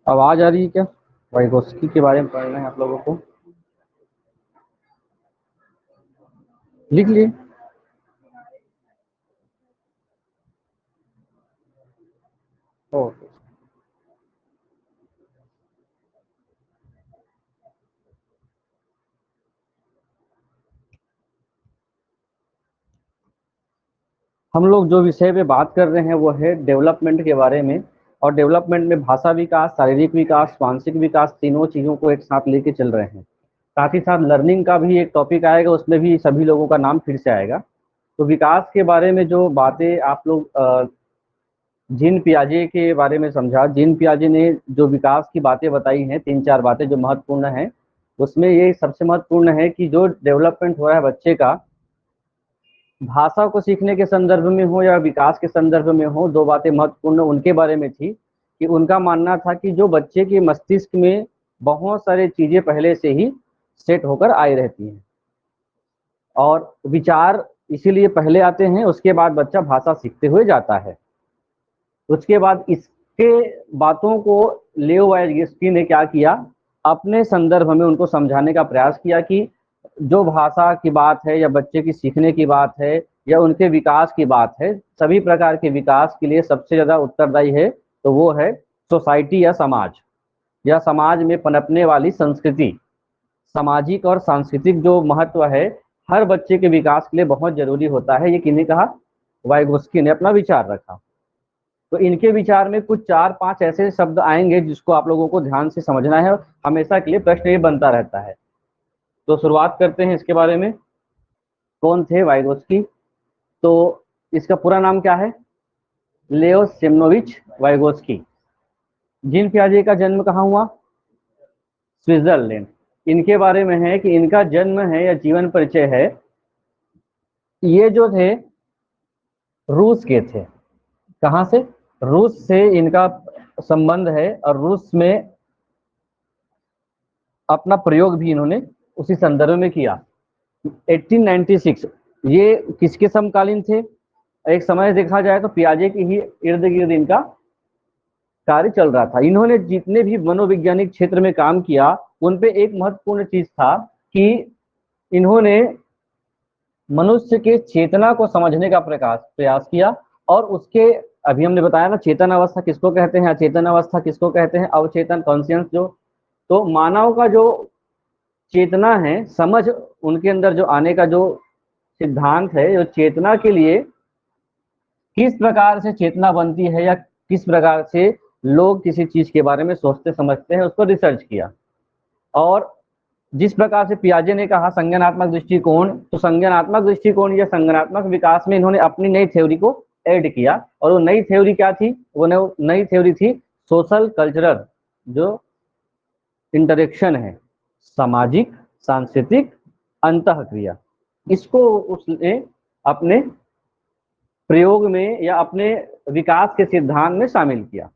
आवाज आ रही है क्या? वाइगोस्की के बारे में पढ़ना है आप लोगों को। लिख लिए। ओके। हम लोग जो विषय पे बात कर रहे हैं वो है डेवलपमेंट के बारे में। और डेवलपमेंट में भाषा विकास, शारीरिक विकास, मानसिक विकास, तीनों चीजों को एक साथ लेके चल रहे हैं। साथ ही साथ लर्निंग का भी एक टॉपिक आएगा, उसमें भी सभी लोगों का नाम फिर से आएगा। तो विकास के बारे में जो बातें आप लोग जीन पियाजे के बारे में समझा, जीन पियाजे ने जो विकास की बातें बताई हैं, तीन चार बातें जो महत्वपूर्ण हैं, उसमें ये सबसे महत्वपूर्ण है कि जो डेवलपमेंट हो रहा है बच्चे का, भाषा को सीखने के संदर्भ में हो या विकास के संदर्भ में हो, दो बातें महत्वपूर्ण उनके बारे में थी कि उनका मानना था कि जो बच्चे के मस्तिष्क में बहुत सारी चीजें पहले से ही सेट होकर आई रहती हैं और विचार इसीलिए पहले आते हैं, उसके बाद बच्चा भाषा सीखते हुए जाता है। उसके बाद इसके बातों को लेओ वाइगोत्स्की ने क्या किया, अपने संदर्भ में उनको समझाने का प्रयास किया कि जो भाषा की बात है या बच्चे की सीखने की बात है या उनके विकास की बात है, सभी प्रकार के विकास के लिए सबसे ज्यादा उत्तरदायी है तो वो है सोसाइटी या समाज में पनपने वाली संस्कृति। सामाजिक और सांस्कृतिक जो महत्व है हर बच्चे के विकास के लिए बहुत जरूरी होता है। ये किन्हें कहा? वाइगोत्स्की ने अपना विचार रखा। तो इनके विचार में कुछ चार पांच ऐसे शब्द आएंगे जिसको आप लोगों को ध्यान से समझना है, हमेशा के लिए प्रश्न ये बनता रहता है। तो शुरुआत करते हैं इसके बारे में। कौन थे वाइगोत्स्की? तो इसका पूरा नाम क्या है? लेओ सेमनोविच वाइगोत्स्की। जीन पियाजे का जन्म कहाँ हुआ? स्विट्जरलैंड। इनके बारे में है कि इनका जन्म है या जीवन परिचय है, ये जो थे रूस के थे। कहाँ से? रूस से इनका संबंध है और रूस में अपना प्रयोग भी इन्होंने उसी संदर्भ में किया। 1896 ये किसके समकालीन थे? एक समय देखा जाए तो पियाजे के ही इर्द गिर्द इनका कार्य चल रहा था। इन्होंने जितने भी मनोवैज्ञानिक क्षेत्र में काम किया उन पे एक महत्वपूर्ण चीज था कि इन्होंने मनुष्य के चेतना को समझने का प्रयास किया। और उसके अभी हमने बताया ना, चेतन अवस्था किसको कहते हैं, अचेतन अवस्था किसको कहते हैं, अवचेतन कॉन्शियस जो। तो मानव का जो चेतना है, समझ उनके अंदर जो आने का जो सिद्धांत है, जो चेतना के लिए किस प्रकार से चेतना बनती है या किस प्रकार से लोग किसी चीज के बारे में सोचते समझते हैं, उसको रिसर्च किया। और जिस प्रकार से पियाजे ने कहा संज्ञानात्मक दृष्टिकोण, तो संज्ञानात्मक दृष्टिकोण या संज्ञानात्मक विकास में इन्होंने अपनी नई थ्योरी को ऐड किया। और वो नई थ्योरी क्या थी? वो नई थ्योरी थी सोशल कल्चरल जो इंटरेक्शन है, सामाजिक सांस्कृतिक अंतःक्रिया। इसको उसने अपने प्रयोग में या अपने विकास के सिद्धांत में शामिल किया।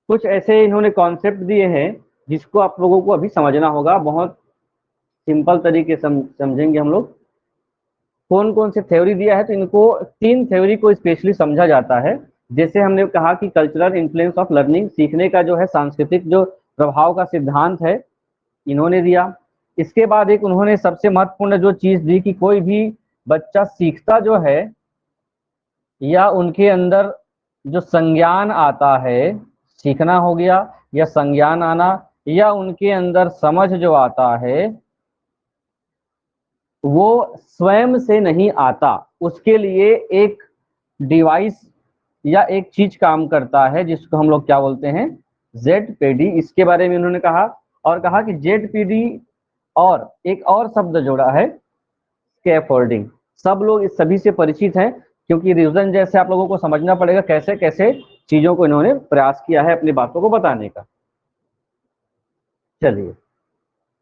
कुछ ऐसे इन्होंने कॉन्सेप्ट दिए हैं जिसको आप लोगों को अभी समझना होगा, बहुत सिंपल तरीके से समझेंगे हम लोग। कौन कौन से थ्योरी दिया है, तो इनको तीन थ्योरी को स्पेशली समझा जाता है। जैसे हमने कहा कि कल्चरल इन्फ्लुएंस ऑफ लर्निंग, सीखने का जो है सांस्कृतिक जो प्रभाव का सिद्धांत है, इन्होंने दिया। इसके बाद एक उन्होंने सबसे महत्वपूर्ण जो चीज दी कि कोई भी बच्चा सीखता जो है या उनके अंदर जो संज्ञान आता है, सीखना हो गया या संज्ञान आना, या उनके अंदर समझ जो आता है, वो स्वयं से नहीं आता, उसके लिए एक डिवाइस या एक चीज काम करता है जिसको हम लोग क्या बोलते हैं? जेडपीडी। इसके बारे में उन्होंने कहा और कहा कि जेडपीडी और एक और शब्द जोड़ा है, स्कैफोल्डिंग। सब लोग इस सभी से परिचित हैं क्योंकि रिविजन जैसे आप लोगों को समझना पड़ेगा कैसे कैसे चीजों को इन्होंने प्रयास किया है अपनी बातों को बताने का। चलिए,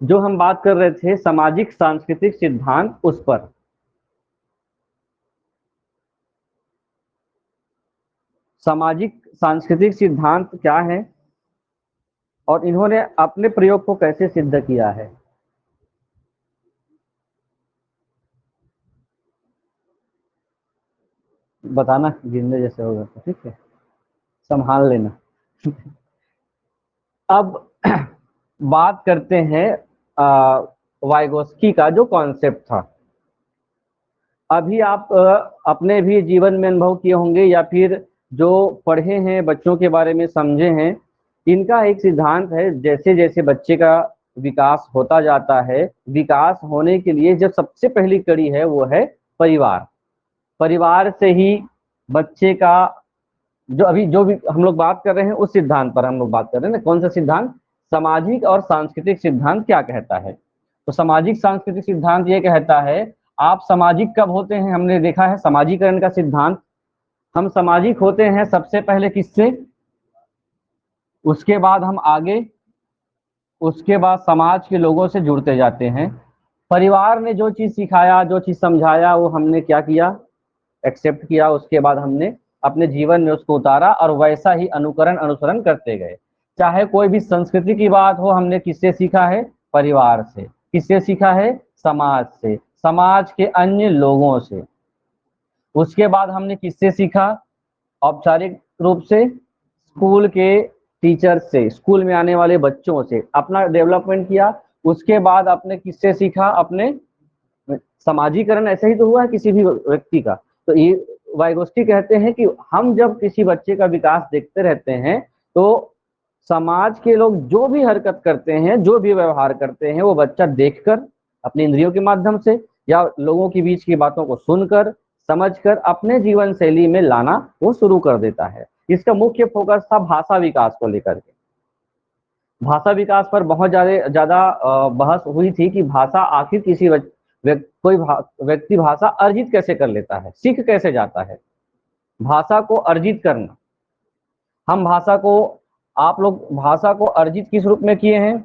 जो हम बात कर रहे थे सामाजिक सांस्कृतिक सिद्धांत, उस पर। सामाजिक सांस्कृतिक सिद्धांत क्या है और इन्होंने अपने प्रयोग को कैसे सिद्ध किया है? बताना गिनने जैसे होगा तो ठीक है, संभाल लेना। अब बात करते हैं वाइगोस्की का जो कॉन्सेप्ट था। अभी आप अपने भी जीवन में अनुभव किए होंगे या फिर जो पढ़े हैं, बच्चों के बारे में समझे हैं, इनका एक सिद्धांत है, जैसे जैसे बच्चे का विकास होता जाता है, विकास होने के लिए जो सबसे पहली कड़ी है वो है परिवार। परिवार से ही बच्चे का जो भी हम लोग बात कर रहे हैं उस सिद्धांत पर हम लोग बात कर रहे हैं ना। कौन सा सिद्धांत? सामाजिक और सांस्कृतिक सिद्धांत क्या कहता है? तो सामाजिक सांस्कृतिक सिद्धांत ये कहता है, आप सामाजिक कब होते हैं? हमने देखा है समाजीकरण का सिद्धांत। हम सामाजिक होते हैं सबसे पहले किससे, उसके बाद हम आगे, उसके बाद समाज के लोगों से जुड़ते जाते हैं। परिवार ने जो चीज सिखाया, जो चीज समझाया, वो हमने क्या किया? एक्सेप्ट किया। उसके बाद हमने अपने जीवन में उसको उतारा और वैसा ही अनुकरण अनुसरण करते गए। चाहे कोई भी संस्कृति की बात हो, हमने किससे सीखा है? परिवार से। किससे सीखा है? समाज से, समाज के अन्य लोगों से। उसके बाद हमने किससे सीखा? औपचारिक रूप से स्कूल के टीचर से, स्कूल में आने वाले बच्चों से अपना डेवलपमेंट किया। उसके बाद अपने किससे सीखा? अपने समाजीकरण ऐसे ही तो हुआ है किसी भी व्यक्ति का। तो ये वाइगोस्की कहते हैं कि हम जब किसी बच्चे का विकास देखते रहते हैं तो समाज के लोग जो भी हरकत करते हैं, जो भी व्यवहार करते हैं, वो बच्चा देखकर अपनी इंद्रियों के माध्यम से या लोगों के बीच की बातों को सुनकर, समझकर अपने जीवन शैली में लाना वो शुरू कर देता है। इसका मुख्य फोकस था भाषा विकास को लेकर के। भाषा विकास पर बहुत ज्यादा बहस हुई थी कि भाषा आखिर किसी कोई व्यक्ति भाषा अर्जित कैसे कर लेता है, सीख कैसे जाता है। भाषा को अर्जित करना, हम भाषा को, आप लोग भाषा को अर्जित किस रूप में किए हैं?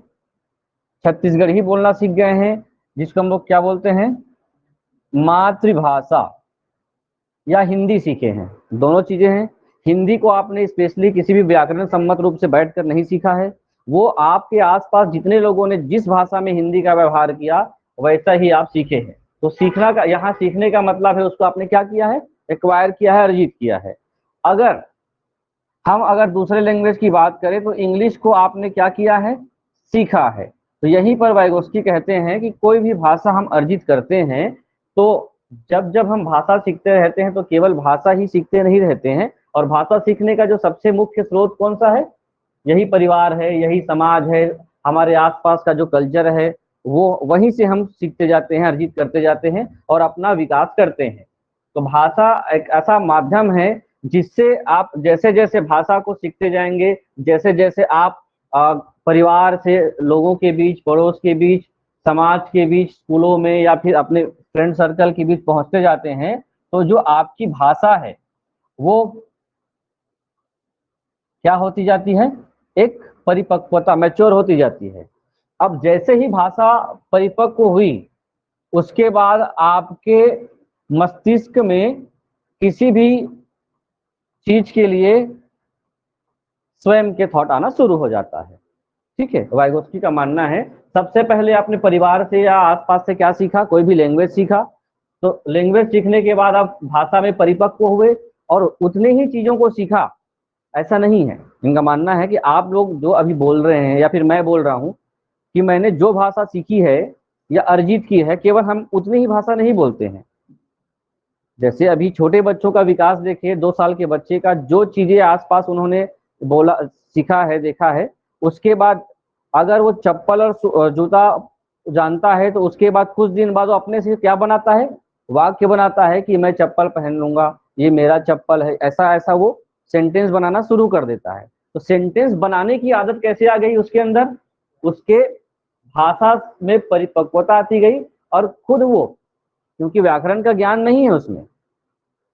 छत्तीसगढ़ी बोलना सीख गए हैं, जिसको हम लोग क्या बोलते हैं? मातृभाषा। या हिंदी सीखे हैं, दोनों चीजें हैं। हिंदी को आपने स्पेशली किसी भी व्याकरण सम्मत रूप से बैठकर नहीं सीखा है, वो आपके आसपास जितने लोगों ने जिस भाषा में हिंदी का व्यवहार किया वैसा ही आप सीखे हैं। तो सीखना का, यहाँ सीखने का मतलब है उसको आपने क्या किया है? एक्वायर किया है, अर्जित किया है। अगर दूसरे लैंग्वेज की बात करें तो इंग्लिश को आपने क्या किया है? सीखा है। तो यहीं पर वाइगोस्की कहते हैं कि कोई भी भाषा हम अर्जित करते हैं तो जब जब हम भाषा सीखते रहते हैं तो केवल भाषा ही सीखते नहीं रहते हैं, और भाषा सीखने का जो सबसे मुख्य स्रोत कौन सा है? यही परिवार है, यही समाज है, हमारे आसपास का जो कल्चर है, वो वहीं से हम सीखते जाते हैं, अर्जित करते जाते हैं और अपना विकास करते हैं। तो भाषा एक ऐसा माध्यम है जिससे आप जैसे जैसे भाषा को सीखते जाएंगे, जैसे जैसे आप परिवार से, लोगों के बीच, पड़ोस के बीच, समाज के बीच, स्कूलों में या फिर अपने फ्रेंड सर्कल के बीच पहुंचते जाते हैं, तो जो आपकी भाषा है वो क्या होती जाती है? एक परिपक्वता, मैच्योर होती जाती है। अब जैसे ही भाषा परिपक्व हुई, उसके बाद आपके मस्तिष्क में किसी भी चीज के लिए स्वयं के थॉट आना शुरू हो जाता है। ठीक है, वाइगोस्की का मानना है सबसे पहले आपने परिवार से या आसपास से क्या सीखा? कोई भी लैंग्वेज सीखा, तो लैंग्वेज सीखने के बाद आप भाषा में परिपक्व हुए और उतने ही चीजों को सीखा, ऐसा नहीं है। इनका मानना है कि आप लोग जो अभी बोल रहे हैं या फिर मैं बोल रहा हूँ कि मैंने जो भाषा सीखी है या अर्जित की है, केवल हम उतनी ही भाषा नहीं बोलते हैं। जैसे अभी छोटे बच्चों का विकास देखिए, 2 साल के बच्चे का जो चीजें आसपास उन्होंने बोला, सीखा है, देखा है, उसके बाद अगर वो चप्पल और जूता जानता है तो उसके बाद कुछ दिन बाद वो अपने से क्या बनाता है? वाक्य बनाता है कि मैं चप्पल पहन लूंगा, ये मेरा चप्पल है, ऐसा ऐसा वो सेंटेंस बनाना शुरू कर देता है। तो सेंटेंस बनाने की आदत कैसे आ गई उसके अंदर? उसके भाषा में परिपक्वता आती गई और खुद वो, क्योंकि व्याकरण का ज्ञान नहीं है उसमें,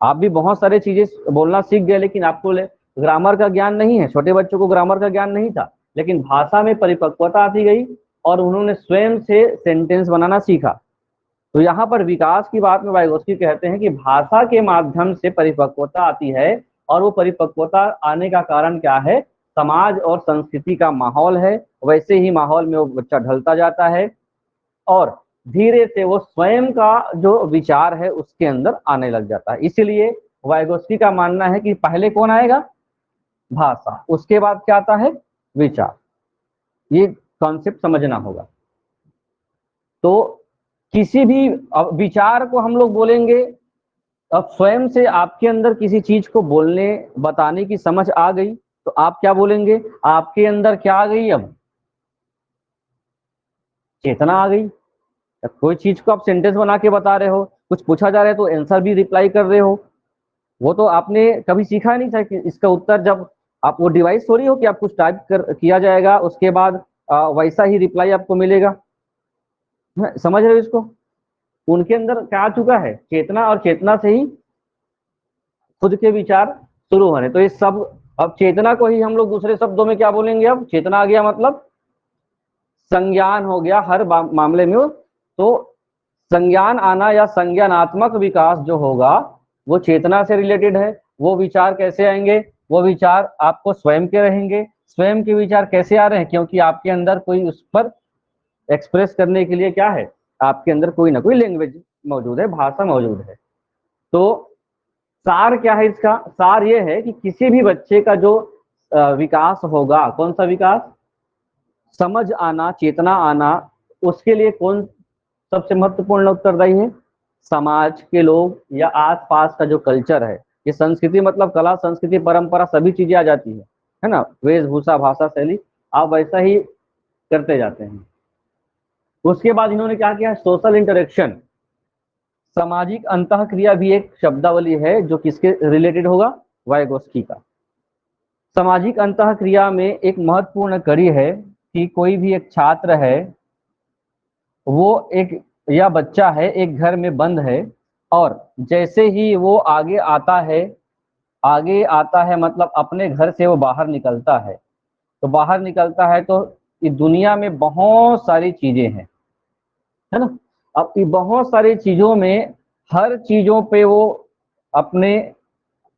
आप भी बहुत सारे चीजें बोलना सीख गए लेकिन आपको ग्रामर का ज्ञान नहीं है। छोटे बच्चों को ग्रामर का ज्ञान नहीं था, लेकिन भाषा में परिपक्वता आती गई और उन्होंने स्वयं से सेंटेंस बनाना सीखा। तो यहाँ पर विकास की बात में वाइगोस्की कहते हैं कि भाषा के माध्यम से परिपक्वता आती है, और वो परिपक्वता आने का कारण क्या है? समाज और संस्कृति का माहौल है। वैसे ही माहौल में वो बच्चा ढलता जाता है और धीरे से वो स्वयं का जो विचार है उसके अंदर आने लग जाता है। इसीलिए वाइगोस्की का मानना है कि पहले कौन आएगा? भाषा, उसके बाद क्या आता है? विचार। ये कॉन्सेप्ट समझना होगा। तो किसी भी विचार को हम लोग बोलेंगे, अब स्वयं से आपके अंदर किसी चीज को बोलने बताने की समझ आ गई तो आप क्या बोलेंगे, आपके अंदर क्या आ गई, अब चेतना आ गई। कोई चीज को आप सेंटेंस बना के बता रहे हो, कुछ पूछा जा रहा है तो आंसर भी रिप्लाई कर रहे हो, वो तो आपने कभी सीखा नहीं था कि इसका उत्तर, जब आप वो डिवाइस थोड़ी हो कि आप कुछ टाइप कर किया जाएगा उसके बाद वैसा ही रिप्लाई आपको मिलेगा। समझ रहे हो इसको? उनके अंदर क्या आ चुका है, चेतना, और चेतना से ही खुद के विचार शुरू होने। तो ये सब, अब चेतना को ही हम लोग दूसरे शब्दों में क्या बोलेंगे, अब चेतना आ गया मतलब संज्ञान हो गया हर मामले में। तो संज्ञान आना या संज्ञानात्मक विकास जो होगा वो चेतना से रिलेटेड है। वो विचार कैसे आएंगे, वो विचार आपको स्वयं के रहेंगे। स्वयं के विचार कैसे आ रहे हैं, क्योंकि आपके अंदर कोई उस पर एक्सप्रेस करने के लिए क्या है, आपके अंदर कोई ना कोई लैंग्वेज मौजूद है, भाषा मौजूद है। तो सार क्या है इसका, सार ये है कि किसी भी बच्चे का जो विकास होगा, कौन सा विकास, समझ आना, चेतना आना, उसके लिए कौन सबसे महत्वपूर्ण उत्तरदायी है, समाज के लोग या आसपास का जो कल्चर है। ये संस्कृति मतलब कला, संस्कृति, परंपरा, सभी चीजें आ जाती है ना, वेशभूषा, भाषा, शैली, आप वैसा ही करते जाते हैं। उसके बाद इन्होंने क्या किया, सोशल इंटरेक्शन, सामाजिक अंतःक्रिया भी एक शब्दावली है जो किसके रिलेटेड होगा, वाइगोस्की का। सामाजिक अंतःक्रिया में एक महत्वपूर्ण कड़ी है कि कोई भी एक छात्र है, वो एक या बच्चा है, एक घर में बंद है, और जैसे ही वो आगे आता है, आगे आता है मतलब अपने घर से वो बाहर निकलता है, तो बाहर निकलता है तो इस दुनिया में बहुत सारी चीजें हैं, है ना। अब ये बहुत सारी चीजों में हर चीजों पे वो अपने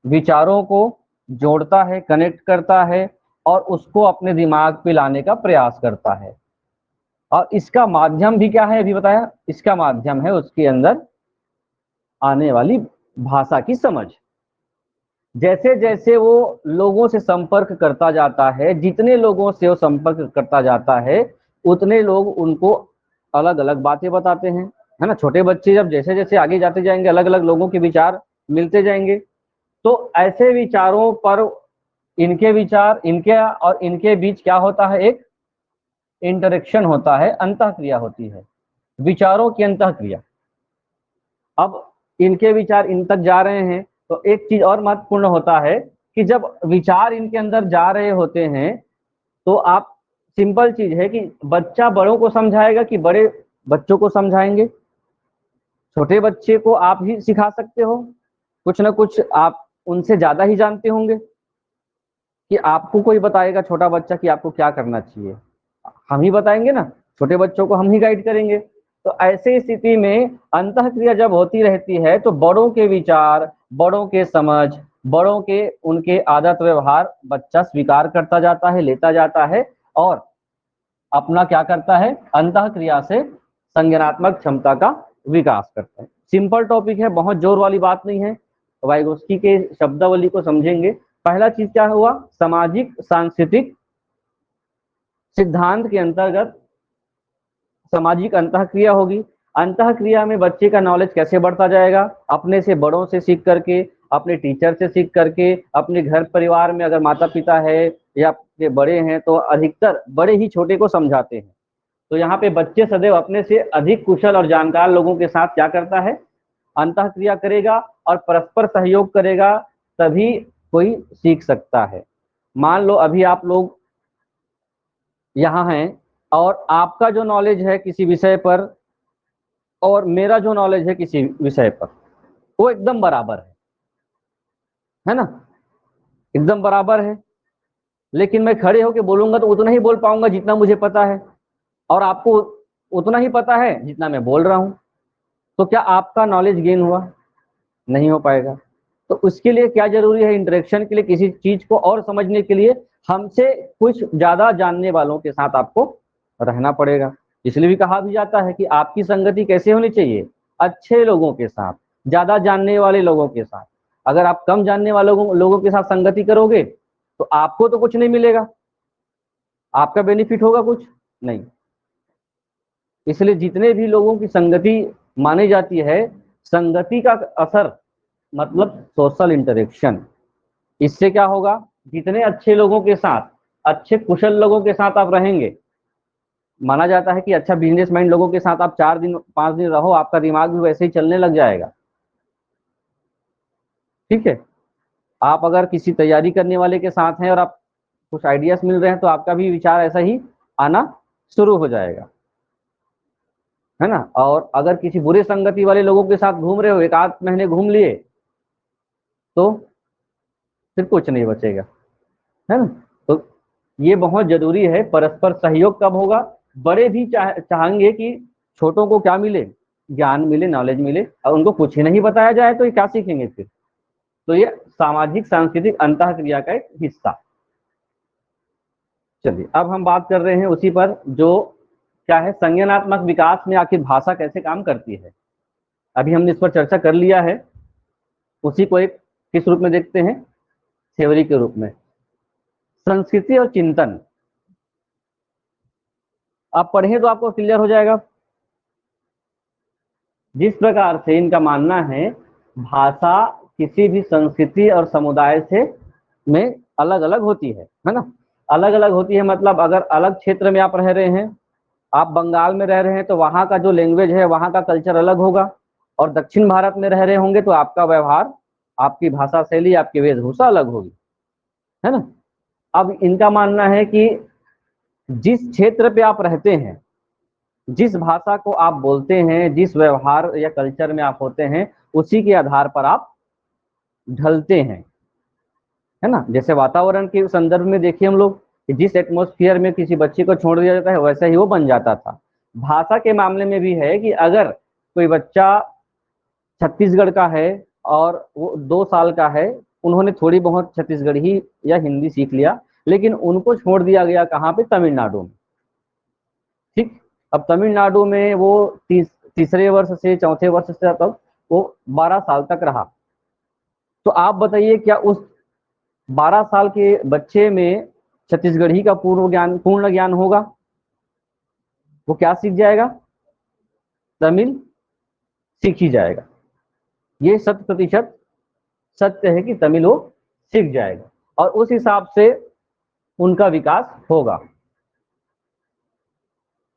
विचारों को जोड़ता है, कनेक्ट करता है, और उसको अपने दिमाग पे लाने का प्रयास करता है। और इसका माध्यम भी क्या है, अभी बताया, इसका माध्यम है उसके अंदर आने वाली भाषा की समझ। जैसे जैसे वो लोगों से संपर्क करता जाता है, जितने लोगों से वो संपर्क करता जाता है, उतने लोग उनको अलग अलग बातें बताते हैं, है ना। छोटे बच्चे जब जैसे जैसे आगे जाते जाएंगे, अलग अलग लोगों के विचार मिलते जाएंगे, तो ऐसे विचारों पर इनके विचार, इनके और इनके बीच क्या होता है, एक इंटरेक्शन होता है, अंतःक्रिया होती है, विचारों की अंतःक्रिया। अब इनके विचार इन तक जा रहे हैं, तो एक चीज और महत्वपूर्ण होता है कि जब विचार इनके अंदर जा रहे होते हैं, तो आप, सिंपल चीज है कि बच्चा बड़ों को समझाएगा कि बड़े बच्चों को समझाएंगे। छोटे बच्चे को आप ही सिखा सकते हो, कुछ ना कुछ आप उनसे ज्यादा ही जानते होंगे, कि आपको कोई बताएगा छोटा बच्चा कि आपको क्या करना चाहिए, हम ही बताएंगे ना, छोटे बच्चों को हम ही गाइड करेंगे। तो ऐसे स्थिति में अंतःक्रिया जब होती रहती है, तो बड़ों के विचार, बड़ों के समझ, बड़ों के उनके आदत व्यवहार बच्चा स्वीकार करता जाता है, लेता जाता है, और अपना क्या करता है, अंतःक्रिया से संज्ञानात्मक क्षमता का विकास करता है। सिंपल टॉपिक है, बहुत जोर वाली बात नहीं है। वाइगोस्की के शब्दावली को समझेंगे। पहला चीज क्या हुआ, सामाजिक सांस्कृतिक सिद्धांत के अंतर्गत सामाजिक अंतःक्रिया होगी। अंतःक्रिया में बच्चे का नॉलेज कैसे बढ़ता जाएगा, अपने से बड़ों से सीख करके, अपने टीचर से सीख करके, अपने घर परिवार में अगर माता पिता है या अपने बड़े हैं, तो अधिकतर बड़े ही छोटे को समझाते हैं। तो यहाँ पे बच्चे सदैव अपने से अधिक कुशल और जानकार लोगों के साथ क्या करता है, अंतःक्रिया करेगा और परस्पर सहयोग करेगा, तभी कोई सीख सकता है। मान लो अभी आप लोग यहाँ हैं, और आपका जो नॉलेज है किसी विषय पर और मेरा जो नॉलेज है किसी विषय पर, वो एकदम बराबर है ना, एकदम बराबर है। लेकिन मैं खड़े होकर बोलूंगा तो उतना ही बोल पाऊंगा जितना मुझे पता है, और आपको उतना ही पता है जितना मैं बोल रहा हूं। तो क्या आपका नॉलेज गेन हुआ? नहीं हो पाएगा। तो उसके लिए क्या जरूरी है, इंटरेक्शन के लिए, किसी चीज को और समझने के लिए हमसे कुछ ज्यादा जानने वालों के साथ आपको रहना पड़ेगा। इसलिए भी कहा भी जाता है कि आपकी संगति कैसे होनी चाहिए, अच्छे लोगों के साथ, ज्यादा जानने वाले लोगों के साथ। अगर आप कम जानने वाले लोगों के साथ संगति करोगे तो आपको तो कुछ नहीं मिलेगा, आपका बेनिफिट होगा कुछ नहीं। इसलिए जितने भी लोगों की संगति मानी जाती है, संगति का असर मतलब सोशल इंटरेक्शन। इससे क्या होगा, जितने अच्छे लोगों के साथ, अच्छे कुशल लोगों के साथ आप रहेंगे, माना जाता है कि अच्छा बिजनेस माइंड लोगों के साथ आप 4 दिन 5 दिन रहो, आपका दिमाग भी वैसे ही चलने लग जाएगा। ठीक है, आप अगर किसी तैयारी करने वाले के साथ हैं और आप कुछ आइडियाज मिल रहे हैं तो आपका भी विचार ऐसा ही आना शुरू हो जाएगा, है ना। और अगर किसी बुरे संगति वाले लोगों के साथ घूम रहे हो, 1 आध महीने घूम लिए, तो फिर कुछ नहीं बचेगा, है ना। तो ये बहुत जरूरी है। परस्पर सहयोग कब होगा, बड़े भी चाहेंगे कि छोटों को क्या मिले, ज्ञान मिले, नॉलेज मिले, और उनको कुछ ही नहीं बताया जाए तो ये क्या सीखेंगे फिर। तो ये सामाजिक सांस्कृतिक अंतःक्रिया का एक हिस्सा। चलिए अब हम बात कर रहे हैं उसी पर, जो क्या है, संज्ञानात्मक विकास में आखिर भाषा कैसे काम करती है। अभी हमने इस पर चर्चा कर लिया है, उसी को एक किस रूप में देखते हैं, थ्योरी के रूप में। संस्कृति और चिंतन आप पढ़ें तो आपको क्लियर हो जाएगा। जिस प्रकार से इनका मानना है, भाषा किसी भी संस्कृति और समुदाय से में अलग अलग होती है ना। अलग अलग होती है मतलब अगर अलग क्षेत्र में आप रह रहे हैं, आप बंगाल में रह रहे हैं तो वहाँ का जो लैंग्वेज है, वहाँ का कल्चर अलग होगा, और दक्षिण भारत में रह रहे होंगे तो आपका व्यवहार, आपकी भाषा शैली, आपकी वेशभूषा अलग होगी, है ना। अब इनका मानना है कि जिस क्षेत्र पे आप रहते हैं, जिस भाषा को आप बोलते हैं, जिस व्यवहार या कल्चर में आप होते हैं, उसी के आधार पर आप ढलते हैं, है ना। जैसे वातावरण के संदर्भ में देखिए हम लोग कि जिस एटमॉस्फेयर में किसी बच्चे को छोड़ दिया जाता है वैसा ही वो बन जाता था। भाषा के मामले में भी है कि अगर कोई बच्चा छत्तीसगढ़ का है और वो 2 साल का है, उन्होंने थोड़ी बहुत छत्तीसगढ़ी या हिंदी सीख लिया, लेकिन उनको छोड़ दिया गया कहाँ पे, तमिलनाडु में। ठीक, अब तमिलनाडु में वो तीसरे वर्ष से चौथे वर्ष से तक वो 12 साल तक रहा। तो आप बताइए क्या उस 12 साल के बच्चे में छत्तीसगढ़ी का पूर्ण ज्ञान होगा? वो क्या सीख जाएगा, तमिल सीख ही जाएगा। ये 100% सत्य है कि तमिल वो सीख जाएगा और उस हिसाब से उनका विकास होगा।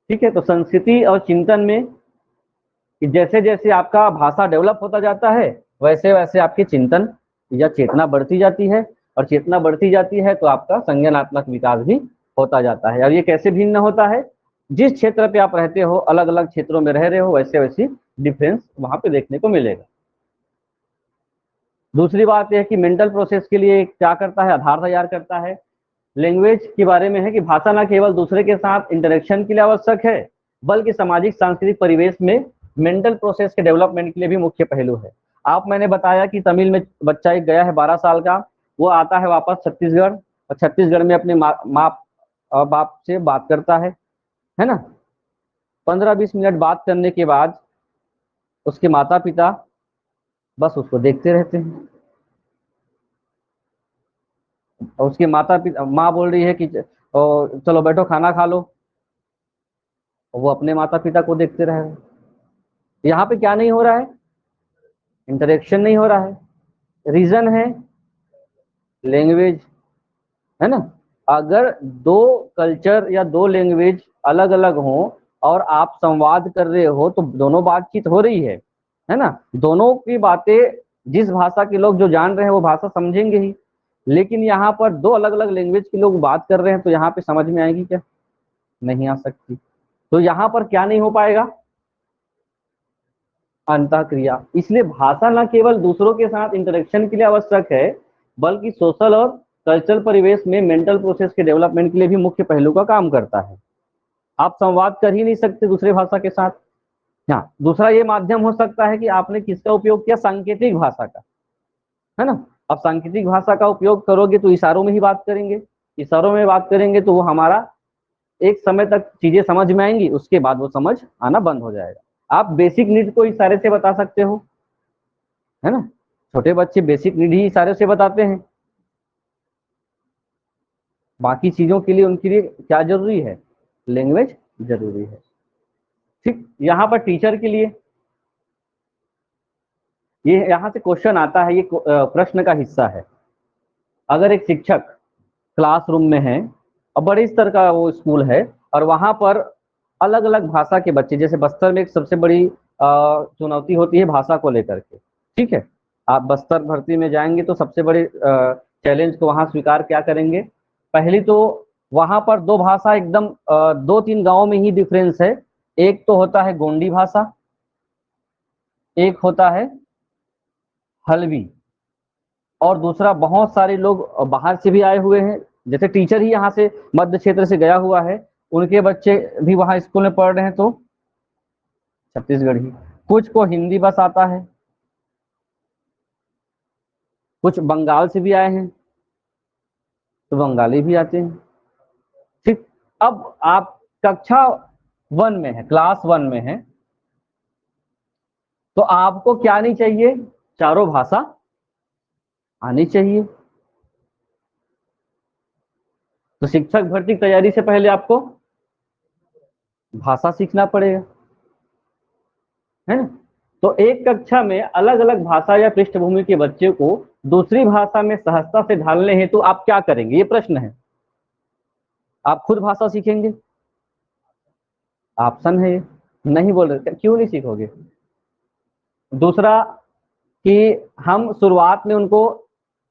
ठीक है, तो संस्कृति और चिंतन में कि जैसे जैसे आपका भाषा डेवलप होता जाता है, वैसे वैसे आपकी चिंतन या चेतना बढ़ती जाती है, और चेतना बढ़ती जाती है तो आपका संज्ञानात्मक विकास भी होता जाता है। और ये कैसे भिन्न होता है, जिस क्षेत्र पे आप रहते हो, अलग अलग क्षेत्रों में रह रहे हो, वैसे वैसी डिफरेंस वहां पे देखने को मिलेगा। दूसरी बात यह है कि मेंटल प्रोसेस के लिए क्या करता है, आधार तैयार करता है। लैंग्वेज के बारे में है कि भाषा न केवल दूसरे के साथ इंटरेक्शन के लिए आवश्यक है, बल्कि सामाजिक सांस्कृतिक परिवेश में मेंटल प्रोसेस के डेवलपमेंट के लिए भी मुख्य पहलू है। आप मैंने बताया कि तमिल में बच्चा एक गया है 12 साल का, वो आता है वापस छत्तीसगढ़, और छत्तीसगढ़ में अपने माँ और बाप से बात करता है ना। 15-20 मिनट बात करने के बाद उसके माता पिता बस उसको देखते रहते हैं, और उसके माता पिता, माँ बोल रही है कि चलो बैठो खाना खा लो, वो अपने माता पिता को देखते रह रहे हैं। यहाँ पे क्या नहीं हो रहा है, इंटरेक्शन नहीं हो रहा है। रीजन है लैंग्वेज, है ना। अगर दो कल्चर या दो लैंग्वेज अलग अलग हो और आप संवाद कर रहे हो तो दोनों बातचीत हो रही है ना। दोनों की बातें जिस भाषा के लोग जो जान रहे हैं वो भाषा समझेंगे ही, लेकिन यहाँ पर दो अलग अलग लैंग्वेज के लोग बात कर रहे हैं तो यहाँ पे समझ में आएगी क्या, नहीं आ सकती। तो यहाँ पर क्या नहीं हो पाएगा, अंतःक्रिया। इसलिए भाषा न केवल दूसरों के साथ इंटरेक्शन के लिए आवश्यक है, बल्कि सोशल और कल्चरल परिवेश में मेंटल प्रोसेस के डेवलपमेंट के लिए भी मुख्य पहलू का काम करता है। आप संवाद कर ही नहीं सकते दूसरे भाषा के साथ। हाँ, दूसरा ये माध्यम हो सकता है कि आपने किसका उपयोग किया, सांकेतिक भाषा का, है ना। अब सांकेतिक भाषा का उपयोग करोगे तो इशारों में ही बात करेंगे, इशारों में बात करेंगे तो वो हमारा एक समय तक चीजें समझ में आएंगी, उसके बाद वो समझ आना बंद हो जाएगा। आप बेसिक नीड को इशारे से बता सकते हो, है ना। छोटे बच्चे बेसिक नीड ही इशारे से बताते हैं। बाकी चीजों के लिए उनके लिए क्या जरूरी है, लैंग्वेज जरूरी है। ठीक, यहाँ पर टीचर के लिए ये यहाँ से क्वेश्चन आता है, ये प्रश्न का हिस्सा है। अगर एक शिक्षक क्लासरूम में है और बड़े स्तर का वो स्कूल है और वहां पर अलग अलग भाषा के बच्चे, जैसे बस्तर में एक सबसे बड़ी चुनौती होती है भाषा को लेकर के, ठीक है। आप बस्तर भर्ती में जाएंगे तो सबसे बड़े चैलेंज को वहां स्वीकार क्या करेंगे। पहली तो वहां पर दो भाषा एकदम दो तीन गांवों में ही डिफरेंस है। एक तो होता है गोंडी भाषा, एक होता है हल्बी, और दूसरा बहुत सारे लोग बाहर से भी आए हुए हैं। जैसे टीचर ही यहाँ से मध्य क्षेत्र से गया हुआ है, उनके बच्चे भी वहाँ स्कूल में पढ़ रहे हैं तो छत्तीसगढ़ी। कुछ को हिंदी बस आता है, कुछ बंगाल से भी आए हैं तो बंगाली भी आते हैं। ठीक, अब आप कक्षा 1 में है, क्लास 1 में है, तो आपको क्या नहीं चाहिए, चारों भाषा आनी चाहिए। तो शिक्षक भर्ती की तैयारी से पहले आपको भाषा सीखना पड़ेगा, है ना। तो एक कक्षा में अलग अलग भाषा या पृष्ठभूमि के बच्चे को दूसरी भाषा में सहजता से ढालने हेतु तो आप क्या करेंगे, ये प्रश्न है। आप खुद भाषा सीखेंगे, ऑप्शन है ये, नहीं बोल रहे, क्यों नहीं सीखोगे। दूसरा कि हम शुरुआत में उनको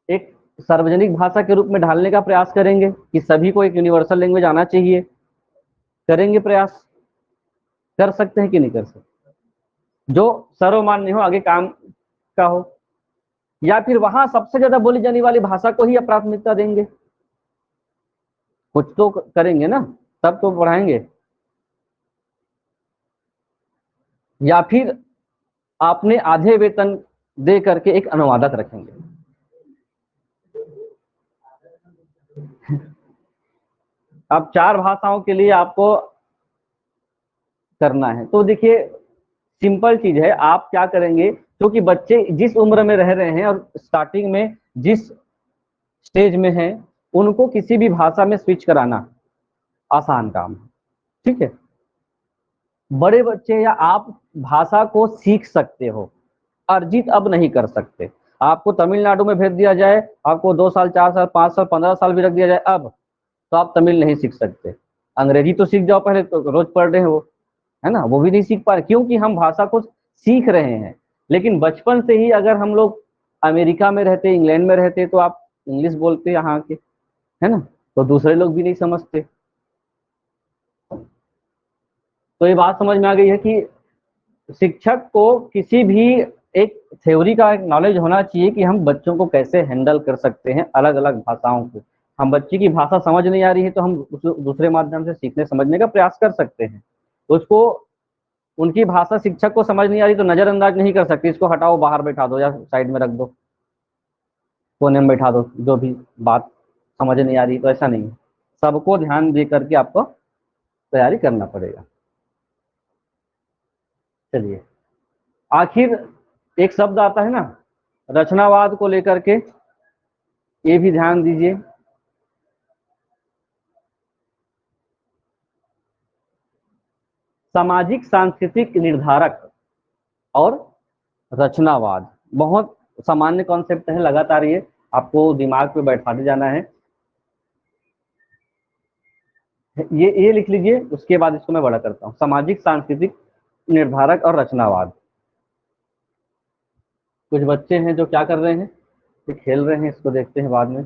एक सार्वजनिक भाषा के रूप में ढालने का प्रयास करेंगे कि सभी को एक यूनिवर्सल लैंग्वेज आना चाहिए। करेंगे प्रयास, कर सकते हैं कि नहीं कर सकते, जो सर्वमान्य हो, आगे काम का हो, या फिर वहां सबसे ज्यादा बोली जाने वाली भाषा को ही प्राथमिकता देंगे। कुछ तो करेंगे ना, तब तो पढ़ाएंगे। या फिर आपने आधे वेतन दे करके एक अनुवादक रखेंगे। अब 4 भाषाओं के लिए आपको करना है तो देखिए सिंपल चीज है। आप क्या करेंगे, क्योंकि बच्चे जिस उम्र में रह रहे हैं और स्टार्टिंग में जिस स्टेज में है, उनको किसी भी भाषा में स्विच कराना आसान काम है, ठीक है। बड़े बच्चे या आप भाषा को सीख सकते हो, अर्जित अब नहीं कर सकते। आपको तमिलनाडु में भेज दिया जाए, आपको 2 साल 4 साल 5 साल 15 साल भी रख दिया जाए अब, तो आप तमिल नहीं सीख सकते। अंग्रेजी तो सीख जाओ, पहले तो रोज पढ़ रहे हो, है ना, वो भी नहीं सीख पा रहे क्योंकि हम भाषा को सीख रहे हैं। लेकिन बचपन से ही अगर हम लोग अमेरिका में रहते, इंग्लैंड में रहते, तो आप इंग्लिश बोलते यहाँ के, है ना, तो दूसरे लोग भी नहीं समझते। तो ये बात समझ में आ गई है कि शिक्षक को किसी भी एक थ्योरी का एक नॉलेज होना चाहिए कि हम बच्चों को कैसे हैंडल कर सकते हैं अलग अलग भाषाओं को। हम बच्चे की भाषा समझ नहीं आ रही है तो हम दूसरे माध्यम से सीखने समझने का प्रयास कर सकते हैं। उसको उनकी भाषा शिक्षक को समझ नहीं आ रही तो नजरअंदाज नहीं कर सकती, इसको हटाओ, बाहर बैठा दो या साइड में रख दो, कोने में बैठा दो, जो भी बात समझ नहीं आ रही, तो ऐसा नहीं है। सबको ध्यान दे करके आपको तैयारी करना पड़ेगा। चलिए, आखिर एक शब्द आता है ना रचनावाद को लेकर के, ये भी ध्यान दीजिए। सामाजिक सांस्कृतिक निर्धारक और रचनावाद बहुत सामान्य कॉन्सेप्ट है, लगातार ये आपको दिमाग पे बैठाते जाना है। ये लिख लीजिए, उसके बाद इसको मैं बड़ा करता हूँ। सामाजिक सांस्कृतिक निर्धारक और रचनावाद। कुछ बच्चे हैं जो क्या कर रहे हैं, ये खेल रहे हैं, इसको देखते हैं बाद में।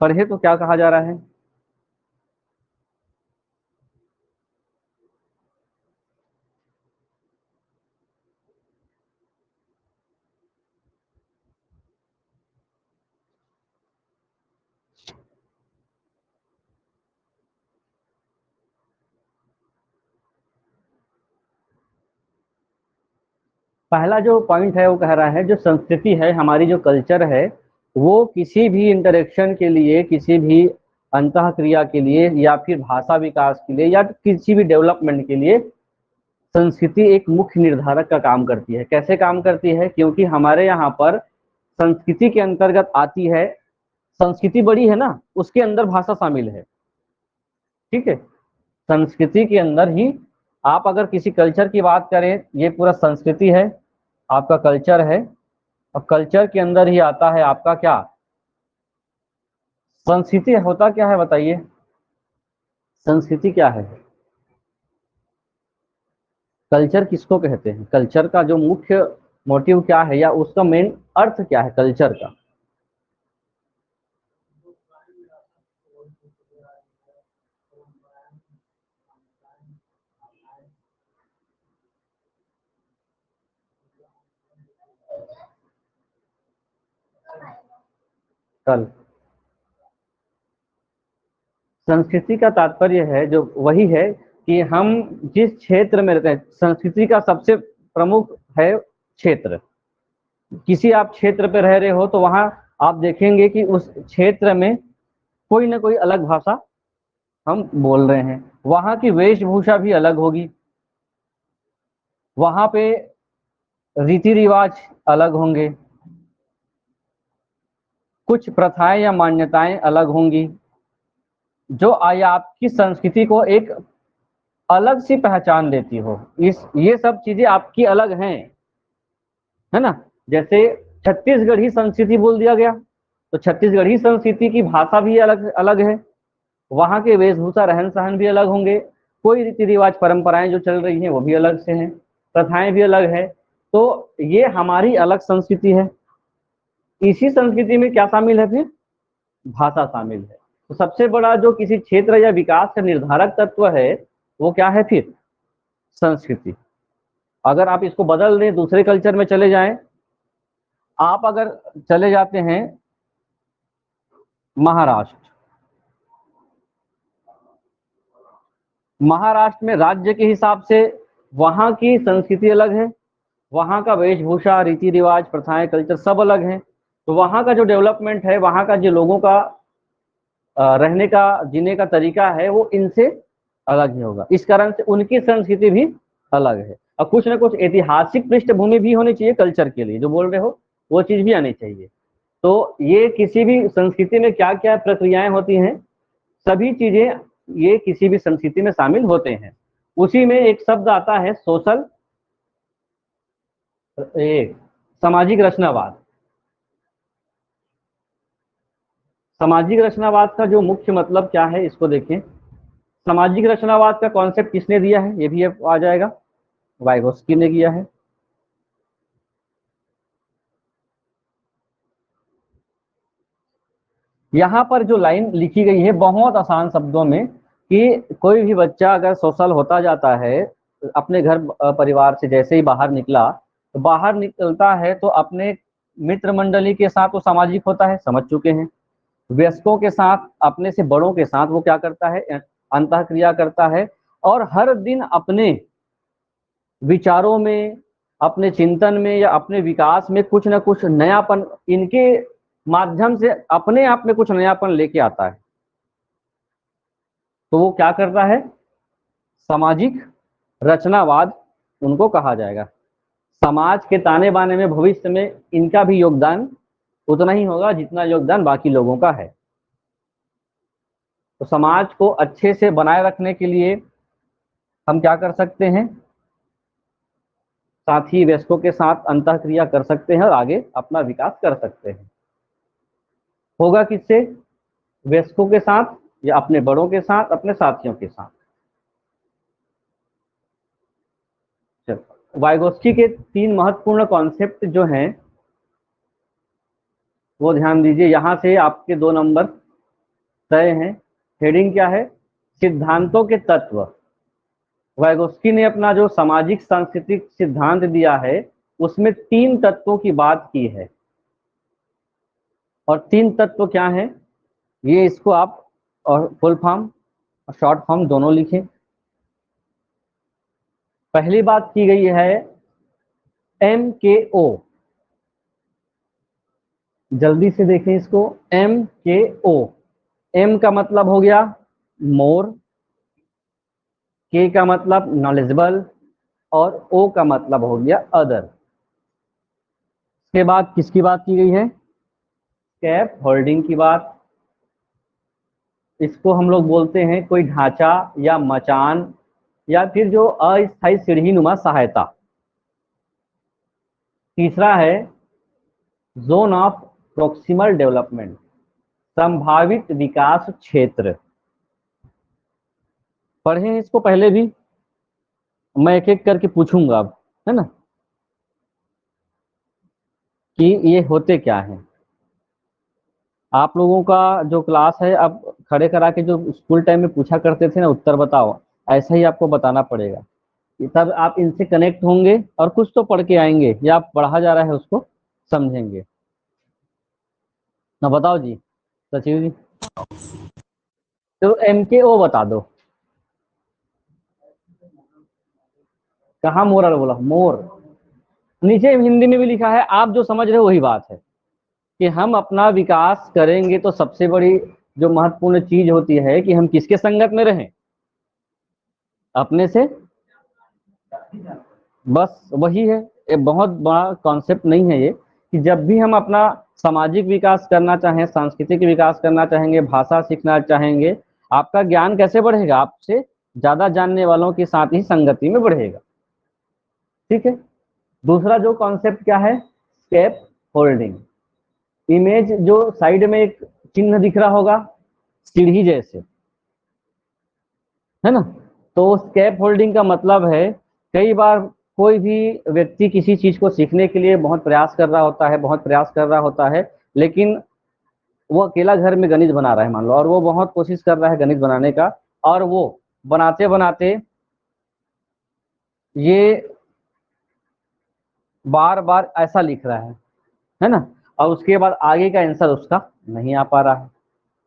पढ़े तो क्या कहा जा रहा है। पहला जो पॉइंट है वो कह रहा है जो संस्कृति है, हमारी जो कल्चर है, वो किसी भी इंटरेक्शन के लिए, किसी भी अंतः क्रिया के लिए, या फिर भाषा विकास के लिए, या किसी भी डेवलपमेंट के लिए संस्कृति एक मुख्य निर्धारक का काम करती है। कैसे काम करती है, क्योंकि हमारे यहाँ पर संस्कृति के अंतर्गत आती है। संस्कृति बड़ी है ना, उसके अंदर भाषा शामिल है। ठीक है, संस्कृति के अंदर ही आप अगर किसी कल्चर की बात करें, ये पूरा संस्कृति है, आपका कल्चर है, और कल्चर के अंदर ही आता है आपका क्या, संस्कृति। होता क्या है बताइए, संस्कृति क्या है? कल्चर किसको कहते हैं? कल्चर का जो मुख्य मोटिव क्या है, या उसका मेन अर्थ क्या है कल्चर का? कल संस्कृति का तात्पर्य है जो वही है कि हम जिस क्षेत्र में रहते हैं, संस्कृति का सबसे प्रमुख है क्षेत्र। किसी आप क्षेत्र पे रह रहे हो तो वहां आप देखेंगे कि उस क्षेत्र में कोई ना कोई अलग भाषा हम बोल रहे हैं, वहां की वेशभूषा भी अलग होगी, वहां पे रीति रिवाज अलग होंगे, कुछ प्रथाएं या मान्यताएं अलग होंगी, जो आपकी संस्कृति को एक अलग सी पहचान देती हो। ये सब चीजें आपकी अलग हैं, है ना। जैसे छत्तीसगढ़ी संस्कृति बोल दिया गया, तो छत्तीसगढ़ी संस्कृति की भाषा भी अलग अलग है, वहां के वेशभूषा रहन सहन भी अलग होंगे, कोई रीति रिवाज परंपराएं जो चल रही हैं वो भी अलग से हैं, प्रथाएं भी अलग है। तो ये हमारी अलग संस्कृति है। इसी संस्कृति में क्या शामिल है फिर? भाषा शामिल है। तो सबसे बड़ा जो किसी क्षेत्र या विकास का निर्धारक तत्व है वो क्या है फिर? संस्कृति। अगर आप इसको बदल दें, दूसरे कल्चर में चले जाएं, आप अगर चले जाते हैं महाराष्ट्र, महाराष्ट्र में राज्य के हिसाब से वहां की संस्कृति अलग है, वहां का वेशभूषा, रीति रिवाज, प्रथाएं, कल्चर सब अलग हैं। तो वहां का जो डेवलपमेंट है, वहां का जो लोगों का रहने का, जीने का तरीका है, वो इनसे अलग ही होगा। इस कारण से उनकी संस्कृति भी अलग है। और कुछ ना कुछ ऐतिहासिक पृष्ठभूमि भी होनी चाहिए कल्चर के लिए, जो बोल रहे हो वो चीज भी आनी चाहिए। तो ये किसी भी संस्कृति में क्या क्या प्रक्रियाएं होती हैं, सभी चीजें ये किसी भी संस्कृति में शामिल होते हैं। उसी में एक शब्द आता है सोशल, सामाजिक रचनावाद। सामाजिक रचनावाद का जो मुख्य मतलब क्या है, इसको देखें। सामाजिक रचनावाद का कॉन्सेप्ट किसने दिया है, ये भी आ जाएगा, वाइगोस्की ने किया है। यहाँ पर जो लाइन लिखी गई है बहुत आसान शब्दों में, कि कोई भी बच्चा अगर सोशल होता जाता है, अपने घर परिवार से जैसे ही बाहर निकला, तो बाहर निकलता है तो अपने मित्र मंडली के साथ वो सामाजिक होता है, समझ चुके हैं। वयस्कों के साथ, अपने से बड़ों के साथ वो क्या करता है, अंतःक्रिया करता है, और हर दिन अपने विचारों में, अपने चिंतन में या अपने विकास में कुछ ना कुछ नयापन, इनके माध्यम से अपने आप में कुछ नयापन लेके आता है। तो वो क्या करता है, सामाजिक रचनावाद उनको कहा जाएगा। समाज के ताने बाने में भविष्य में इनका भी योगदान उतना ही होगा जितना योगदान बाकी लोगों का है। तो समाज को अच्छे से बनाए रखने के लिए हम क्या कर सकते हैं, साथ ही वयस्कों के साथ अंतःक्रिया कर सकते हैं और आगे अपना विकास कर सकते हैं। होगा किससे? वयस्कों के साथ, या अपने बड़ों के साथ, अपने साथियों के साथ। चलो, वाइगोस्की के 3 महत्वपूर्ण कॉन्सेप्ट जो हैं वो ध्यान दीजिए। यहां से आपके 2 नंबर तय हैं। हेडिंग क्या है? सिद्धांतों के तत्व। वाइगोस्की ने अपना जो सामाजिक सांस्कृतिक सिद्धांत दिया है उसमें 3 तत्वों की बात की है। और 3 तत्व क्या हैं, ये इसको आप और फुल फॉर्म और शॉर्ट फॉर्म दोनों लिखें। पहली बात की गई है MKO, जल्दी से देखें इसको। MKO, M का मतलब हो गया मोर, K का मतलब नॉलेजेबल, और O का मतलब हो गया अदर। के बाद किसकी बात की गई है? स्कैप होल्डिंग की बात। इसको हम लोग बोलते हैं कोई ढांचा या मचान या फिर जो अस्थायी सीढ़ीनुमा सहायता। तीसरा है जोन ऑफ प्रोक्सिमल डेवलपमेंट, संभावित विकास क्षेत्र। पढ़े हैं इसको पहले भी, मैं एक एक करके पूछूंगा अब, है ना, कि ये होते क्या हैं। आप लोगों का जो क्लास है, अब खड़े करा के जो स्कूल टाइम में पूछा करते थे ना उत्तर बताओ, ऐसा ही आपको बताना पड़ेगा। तब आप इनसे कनेक्ट होंगे और कुछ तो पढ़ के आएंगे, या आप पढ़ा जा रहा है उसको समझेंगे ना। बताओ जी सचिव जी, तो MKO बता दो। कहाँ मोर बोला? मोर नीचे हिंदी में भी लिखा है, आप जो समझ रहे हो वही बात है कि हम अपना विकास करेंगे तो सबसे बड़ी जो महत्वपूर्ण चीज होती है कि हम किसके संगत में रहें, अपने से। बस वही है, ये बहुत बड़ा कॉन्सेप्ट नहीं है ये, कि जब भी हम अपना सामाजिक विकास करना चाहें, सांस्कृतिक विकास करना चाहेंगे, भाषा सीखना चाहेंगे, आपका ज्ञान कैसे बढ़ेगा? आपसे ज्यादा जानने वालों के साथ ही संगति में बढ़ेगा। ठीक है। दूसरा जो कॉन्सेप्ट क्या है? Scaffolding. इमेज जो साइड में एक चिन्ह दिख रहा होगा सीढ़ी जैसे, है ना, तो स्केप होल्डिंग का मतलब है कई बार कोई भी व्यक्ति किसी चीज को सीखने के लिए बहुत प्रयास कर रहा होता है, बहुत प्रयास कर रहा होता है, लेकिन वो अकेला घर में गणित बना रहा है मान लो, और वो बहुत कोशिश कर रहा है गणित बनाने का, और वो बनाते बनाते ये बार बार ऐसा लिख रहा है ना, और उसके बाद आगे का आंसर उसका नहीं आ पा रहा है।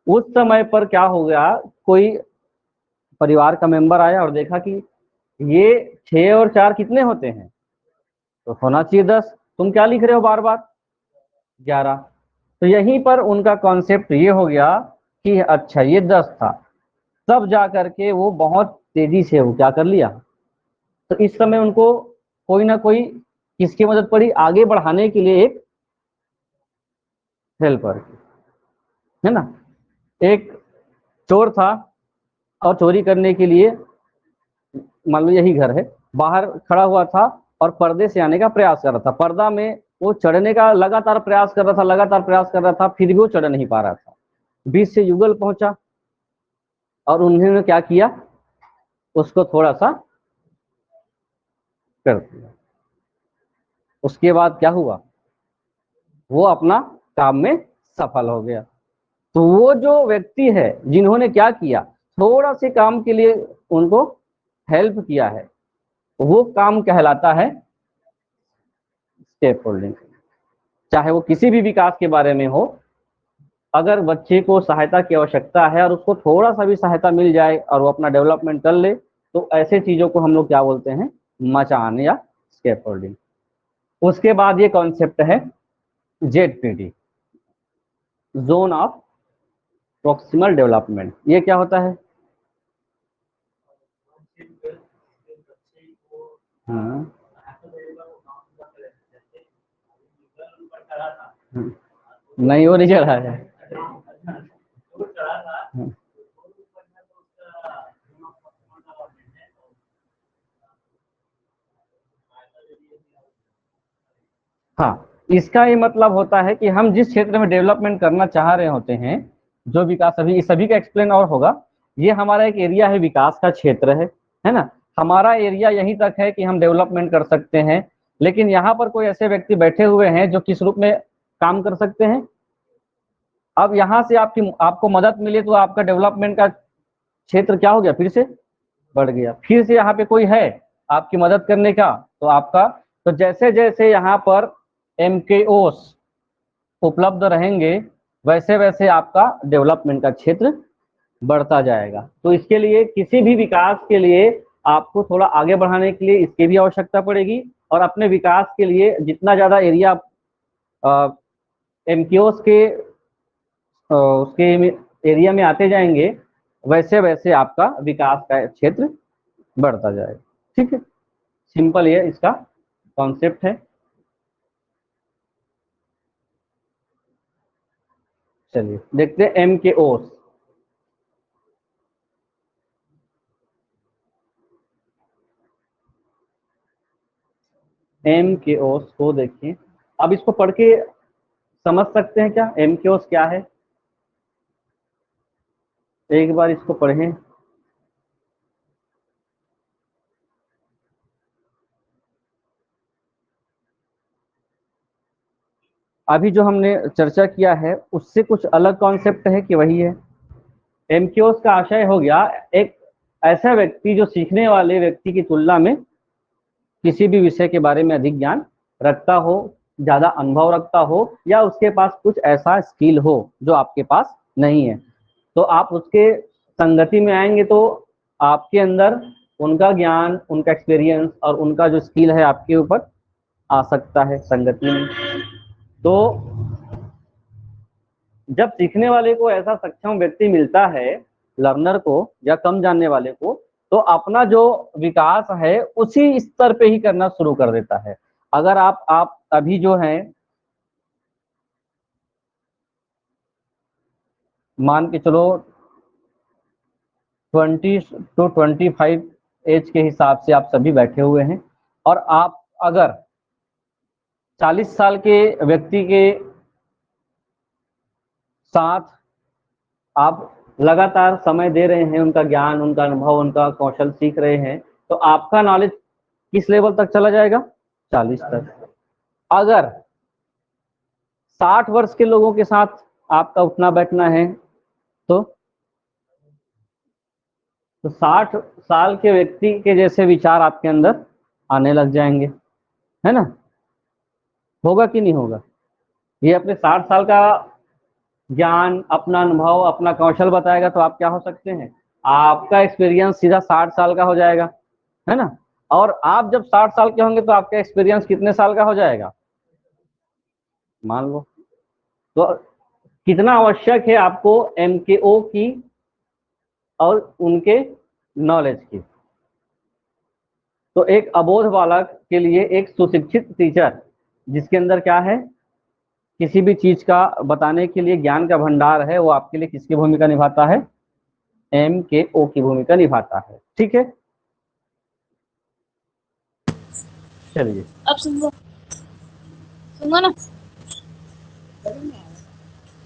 उस समय पर क्या हो गया, कोई परिवार का मेंबर आया और देखा कि ये 6 और 4 कितने होते हैं, तो होना चाहिए 10, तुम क्या लिख रहे हो बार बार? 11। तो यहीं पर उनका कॉन्सेप्ट ये हो गया कि अच्छा ये 10 था, तब जा करके वो बहुत तेजी से वो क्या कर लिया। तो इस समय उनको कोई ना कोई किसकी मदद पड़ी आगे बढ़ाने के लिए? एक हेल्पर, है ना। एक चोर था और चोरी करने के लिए, मान लो यही घर है, बाहर खड़ा हुआ था और पर्दे से आने का प्रयास कर रहा था। पर्दा में वो चढ़ने का लगातार प्रयास कर रहा था, लगातार प्रयास कर रहा था, फिर भी वो चढ़ नहीं पा रहा था। बीच से युगल पहुंचा और उन्होंने क्या किया, उसको थोड़ा सा कर दिया। उसके बाद क्या हुआ, वो अपना काम में सफल हो गया। तो वो जो व्यक्ति है जिन्होंने क्या किया, थोड़ा से काम के लिए उनको हेल्प किया है, वो काम कहलाता है स्टेक होल्डिंग। चाहे वो किसी भी विकास के बारे में हो, अगर बच्चे को सहायता की आवश्यकता है और उसको थोड़ा सा भी सहायता मिल जाए और वो अपना डेवलपमेंट कर ले, तो ऐसे चीजों को हम लोग क्या बोलते हैं? मचान या स्केप होल्डिंग। उसके बाद ये कॉन्सेप्ट है ZPD, zone of proximal development. ये क्या होता है? हाँ, नहीं वो नहीं चढ़ा है। हाँ, इसका ये मतलब होता है कि हम जिस क्षेत्र में डेवलपमेंट करना चाह रहे होते हैं, जो विकास अभी सभी का एक्सप्लेन और होगा, ये हमारा एक एरिया है, विकास का क्षेत्र है ना। हमारा एरिया यहीं तक है कि हम डेवलपमेंट कर सकते हैं, लेकिन यहाँ पर कोई ऐसे व्यक्ति बैठे हुए हैं जो किस रूप में काम कर सकते हैं। अब यहाँ से आपको मदद मिले तो आपका डेवलपमेंट का क्षेत्र क्या हो गया, फिर से बढ़ गया। फिर से यहाँ पे कोई है आपकी मदद करने का, तो आपका, तो जैसे जैसे यहाँ पर MKOs उपलब्ध रहेंगे, वैसे वैसे आपका डेवलपमेंट का क्षेत्र बढ़ता जाएगा। तो इसके लिए किसी भी विकास के लिए आपको थोड़ा आगे बढ़ाने के लिए इसकी भी आवश्यकता पड़ेगी, और अपने विकास के लिए जितना ज्यादा एरिया MKOs के उसके एरिया में आते जाएंगे, वैसे वैसे आपका विकास का क्षेत्र बढ़ता जाएगा। ठीक है, सिंपल ये इसका कॉन्सेप्ट है। चलिए देखते हैं एम के ओस। एम के ओस को देखिए, अब इसको पढ़ के समझ सकते हैं क्या एम के ओस क्या है? एक बार इसको पढ़ें। अभी जो हमने चर्चा किया है उससे कुछ अलग कॉन्सेप्ट है कि वही है? एमक्यूज का आशय हो गया एक ऐसा व्यक्ति जो सीखने वाले व्यक्ति की तुलना में किसी भी विषय के बारे में अधिक ज्ञान रखता हो, ज्यादा अनुभव रखता हो, या उसके पास कुछ ऐसा स्किल हो जो आपके पास नहीं है। तो आप उसके संगति में आएंगे तो आपके अंदर उनका ज्ञान, उनका एक्सपीरियंस और उनका जो स्किल है आपके ऊपर आ सकता है संगति में। तो जब सीखने वाले को ऐसा सक्षम व्यक्ति मिलता है, लर्नर को या कम जानने वाले को, तो अपना जो विकास है उसी स्तर पे ही करना शुरू कर देता है। अगर आप अभी जो है मान के चलो 20 to 25 एज के हिसाब से आप सभी बैठे हुए हैं, और आप अगर 40 साल के व्यक्ति के साथ आप लगातार समय दे रहे हैं, उनका ज्ञान, उनका अनुभव, उनका कौशल सीख रहे हैं, तो आपका नॉलेज किस लेवल तक चला जाएगा? 40 तक। अगर 60 वर्ष के लोगों के साथ आपका उठना बैठना है तो 60 साल के व्यक्ति के जैसे विचार आपके अंदर आने लग जाएंगे, है ना? होगा कि नहीं होगा? ये अपने 60 साल का ज्ञान, अपना अनुभव, अपना कौशल बताएगा तो आप क्या हो सकते हैं? आपका एक्सपीरियंस सीधा 60 साल का हो जाएगा, है ना? और आप जब 60 साल के होंगे तो आपका एक्सपीरियंस कितने साल का हो जाएगा मान लो। तो कितना आवश्यक है आपको एमकेओ की और उनके नॉलेज की? तो एक अबोध बालक के लिए एक सुशिक्षित टीचर जिसके अंदर क्या है, किसी भी चीज का बताने के लिए ज्ञान का भंडार है, वो आपके लिए किसकी भूमिका निभाता है? एमकेओ की भूमिका निभाता है। ठीक है, चलिए अब सुनो सुनो ना।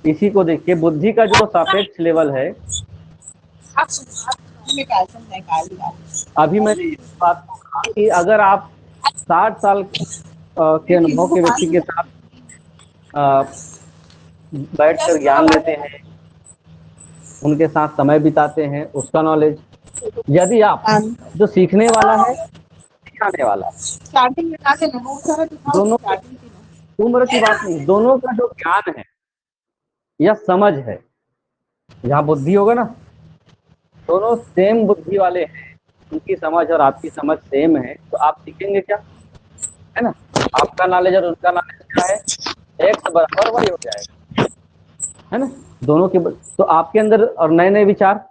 इसी को देखिए, बुद्धि का जो सापेक्ष लेवल है, आप सुनो, निकाल अभी मैंने इस बात को कहा कि अगर आप 60 साल के अनुभव के व्यक्ति के साथ बैठकर ज्ञान लेते हैं, उनके साथ समय बिताते हैं, उसका नॉलेज, यदि आप जो सीखने वाला है, सिखाने वाला है, स्टार्टिंग में ना देना बहुत सारा दिखाओ दोनों की स्टार्टिंग उम्र की बात नहीं, दोनों का जो ज्ञान है या समझ है, जहाँ बुद्धि होगा ना, दोनों सेम बुद्धि वाले हैं, उनकी समझ और आपकी समझ सेम है, तो आप सीखेंगे क्या? है ना? आपका नॉलेज और उनका नॉलेज क्या है? एक्स बराबर वाई हो जाएगा, है ना? दोनों के तो आपके अंदर और नए नए विचार